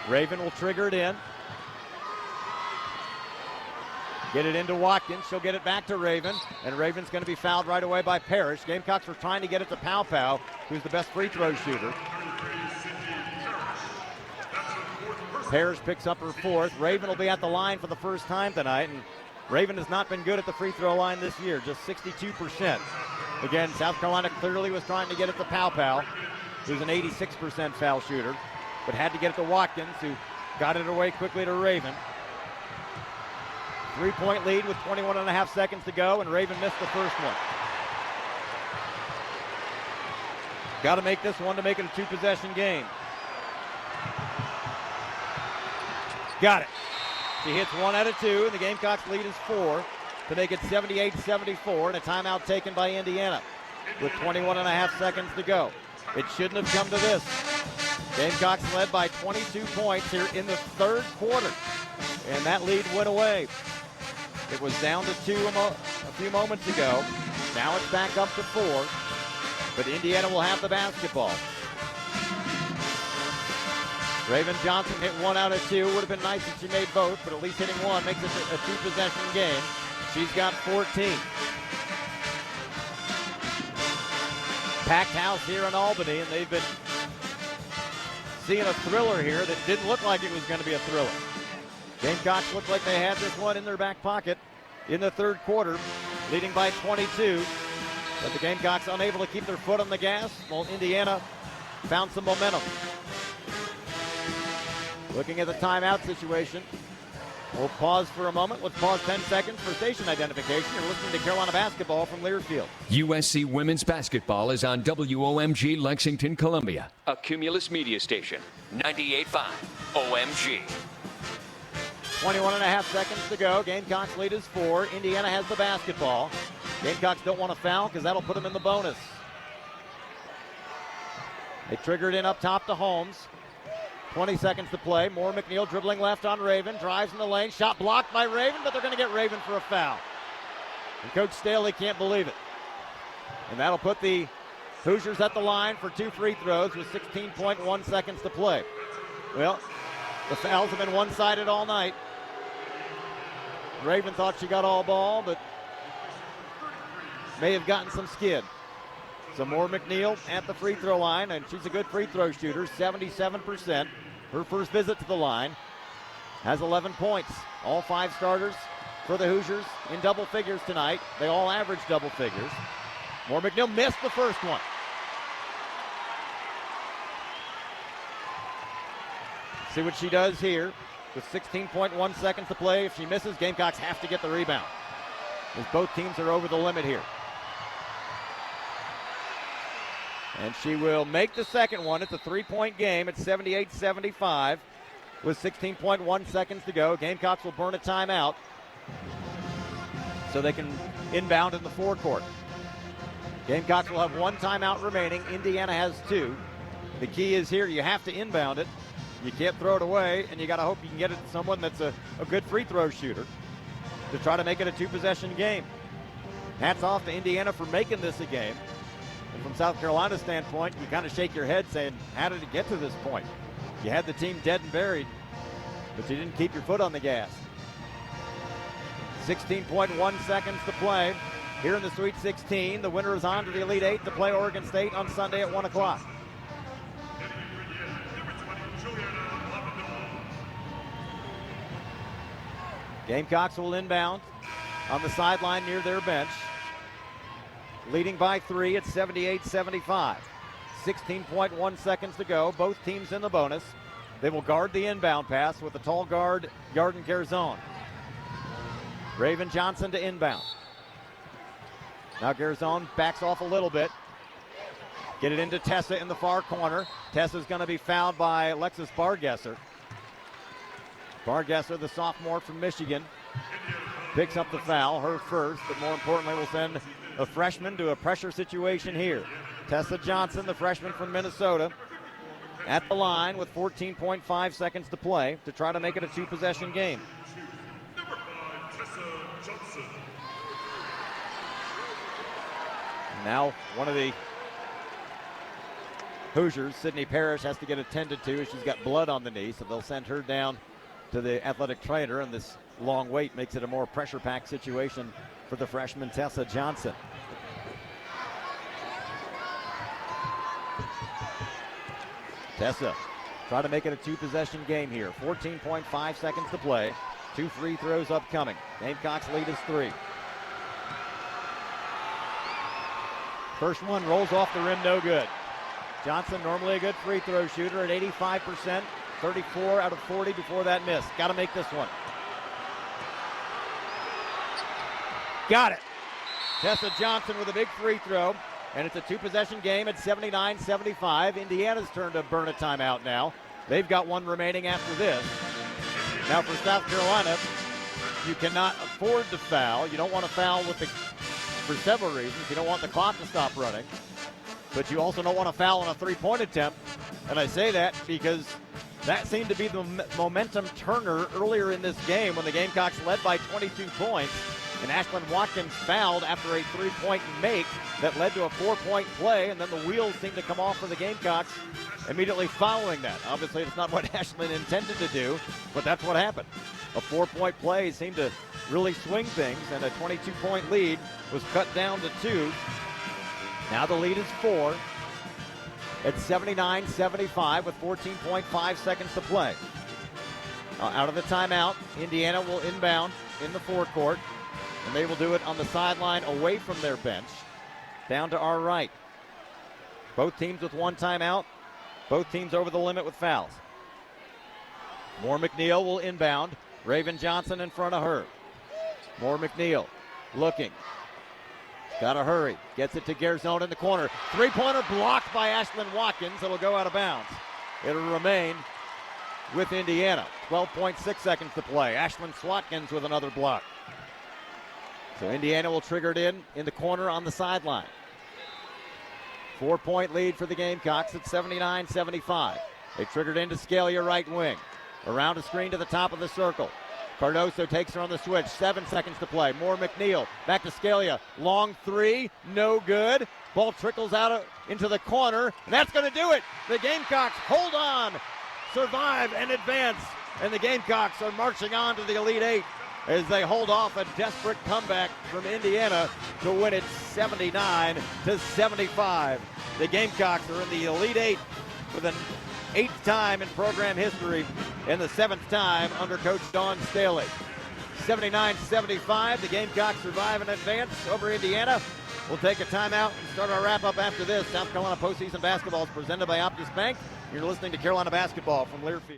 [SPEAKER 1] Raven will trigger it in. Get it into Watkins. She'll get it back to Raven. And Raven's going to be fouled right away by Parrish. Gamecocks were trying to get it to Pow, who's the best free throw shooter. Parrish picks up her 4th. Raven will be at the line for the first time tonight. And Raven has not been good at the free throw line this year, just 62%. Again, South Carolina clearly was trying to get it to Pow, who's an 86% foul shooter, but had to get it to Watkins, who got it away quickly to Raven. 3-point lead with 21.5 seconds to go, and Raven missed the first one. Got to make this one to make it a two-possession game. Got it. She hits 1 out of 2, and the Gamecocks lead is 4 to make it 78-74, and a timeout taken by Indiana with 21.5 seconds to go. It shouldn't have come to this. Gamecocks led by 22 points here in the third quarter, and that lead went away. It was down to 2 a few moments ago. Now it's back up to 4, but Indiana will have the basketball. Raven Johnson hit 1 out of 2. Would have been nice if she made both, but at least hitting 1 makes it a two-possession game. She's got 14. Packed house here in Albany, and they've been seeing a thriller here that didn't look like it was going to be a thriller. Gamecocks looked like they had this one in their back pocket in the third quarter, leading by 22. But the Gamecocks unable to keep their foot on the gas, while Indiana found some momentum. Looking at the timeout situation, we'll pause for a moment. Let's pause 10 seconds for station identification. You're listening to Carolina basketball from Learfield.
[SPEAKER 2] USC women's basketball is on WOMG Lexington, Columbia, a Cumulus media station. 98.5 OMG.
[SPEAKER 1] 21.5 seconds to go. Gamecocks lead is 4. Indiana has the basketball. Gamecocks don't want to foul because that'll put them in the bonus. They triggered in up top to Holmes. 20 seconds to play. Moore McNeil dribbling left on Raven. Drives in the lane. Shot blocked by Raven, but they're going to get Raven for a foul. And Coach Staley can't believe it. And that'll put the Hoosiers at the line for 2 free throws with 16.1 seconds to play. Well, the fouls have been one-sided all night. Raven thought she got all ball, but may have gotten some skid. So Moore McNeil at the free throw line, and she's a good free throw shooter, 77%. Her first visit to the line has 11 points. All 5 starters for the Hoosiers in double figures tonight. They all average double figures. Moore McNeil missed the first one. See what she does here with 16.1 seconds to play. If she misses, Gamecocks have to get the rebound, as both teams are over the limit here. And she will make the second one. It's a 3-point game. It's 78-75 with 16.1 seconds to go. Gamecocks will burn a timeout so they can inbound in the forecourt. Gamecocks will have 1 timeout remaining. Indiana has 2. The key is here, you have to inbound it. You can't throw it away, and you got to hope you can get it to someone that's a good free throw shooter to try to make it a 2-possession game. Hats off to Indiana for making this a game. And from South Carolina's standpoint, you kind of shake your head saying, how did it get to this point? You had the team dead and buried, but you didn't keep your foot on the gas. 16.1 seconds to play here in the Sweet 16. The winner is on to the Elite 8 to play Oregon State on Sunday at 1 o'clock. Gamecocks will inbound on the sideline near their bench. Leading by 3 at 78-75. 16.1 seconds to go. Both teams in the bonus. They will guard the inbound pass with the tall guard, Yarden Garzon. Raven Johnson to inbound. Now Garzon backs off a little bit. Get it into Tessa in the far corner. Tessa's going to be fouled by Alexis Bargesser. Bargesser, the sophomore from Michigan, picks up the foul, her first, but more importantly will send a freshman to a pressure situation here. Tessa Johnson, the freshman from Minnesota, at the line with 14.5 seconds to play to try to make it a 2-possession game. Now one of the Hoosiers, Sydney Parrish, has to get attended to as she's got blood on the knee, so they'll send her down to the athletic trainer, and this long wait makes it a more pressure-packed situation for the freshman Tessa Johnson. Tessa try to make it a 2-possession game here. 14.5 seconds to play. 2 free throws upcoming. Gamecocks lead is 3. First one rolls off the rim, no good. Johnson, normally a good free throw shooter at 85%. 34 out of 40 before that miss. Got to make this one. Got it. Tessa Johnson with a big free throw, and it's a two-possession game at 79-75. Indiana's turn to burn a timeout now. They've got one remaining after this. Now for South Carolina, you cannot afford to foul. You don't want to foul for several reasons. You don't want the clock to stop running, but you also don't want to foul on a three-point attempt. And I say that because that seemed to be the momentum turner earlier in this game when the Gamecocks led by 22 points. And Ashlyn Watkins fouled after a three-point make that led to a four-point play, and then the wheels seemed to come off for the Gamecocks immediately following that. Obviously, it's not what Ashlyn intended to do, but that's what happened. A four-point play seemed to really swing things, and a 22-point lead was cut down to 2. Now the lead is 4 at 79-75 with 14.5 seconds to play. Out of the timeout, Indiana will inbound in the forecourt. And they will do it on the sideline away from their bench, down to our right. Both teams with one timeout, both teams over the limit with fouls. Moore McNeil will inbound. Raven Johnson in front of her. Moore McNeil looking. Got to hurry. Gets it to Garzone in the corner. Three-pointer blocked by Ashlyn Watkins. It'll go out of bounds. It'll remain with Indiana. 12.6 seconds to play. Ashlyn Watkins with another block. So Indiana will trigger it in the corner on the sideline. 4-point lead for the Gamecocks at 79-75. They triggered into Scalia right wing. Around a screen to the top of the circle. Cardoso takes her on the switch. 7 seconds to play. Moore McNeil back to Scalia. Long three, no good. Ball trickles out into the corner, and that's going to do it. The Gamecocks hold on, survive, and advance. And the Gamecocks are marching on to the Elite Eight as they hold off a desperate comeback from Indiana to win it 79-75. The Gamecocks are in the Elite Eight for the 8th time in program history and the 7th time under Coach Dawn Staley. 79-75, the Gamecocks survive and advance over Indiana. We'll take a timeout and start our wrap-up after this. South Carolina postseason basketball is presented by Optus Bank. You're listening to Carolina Basketball from Learfield.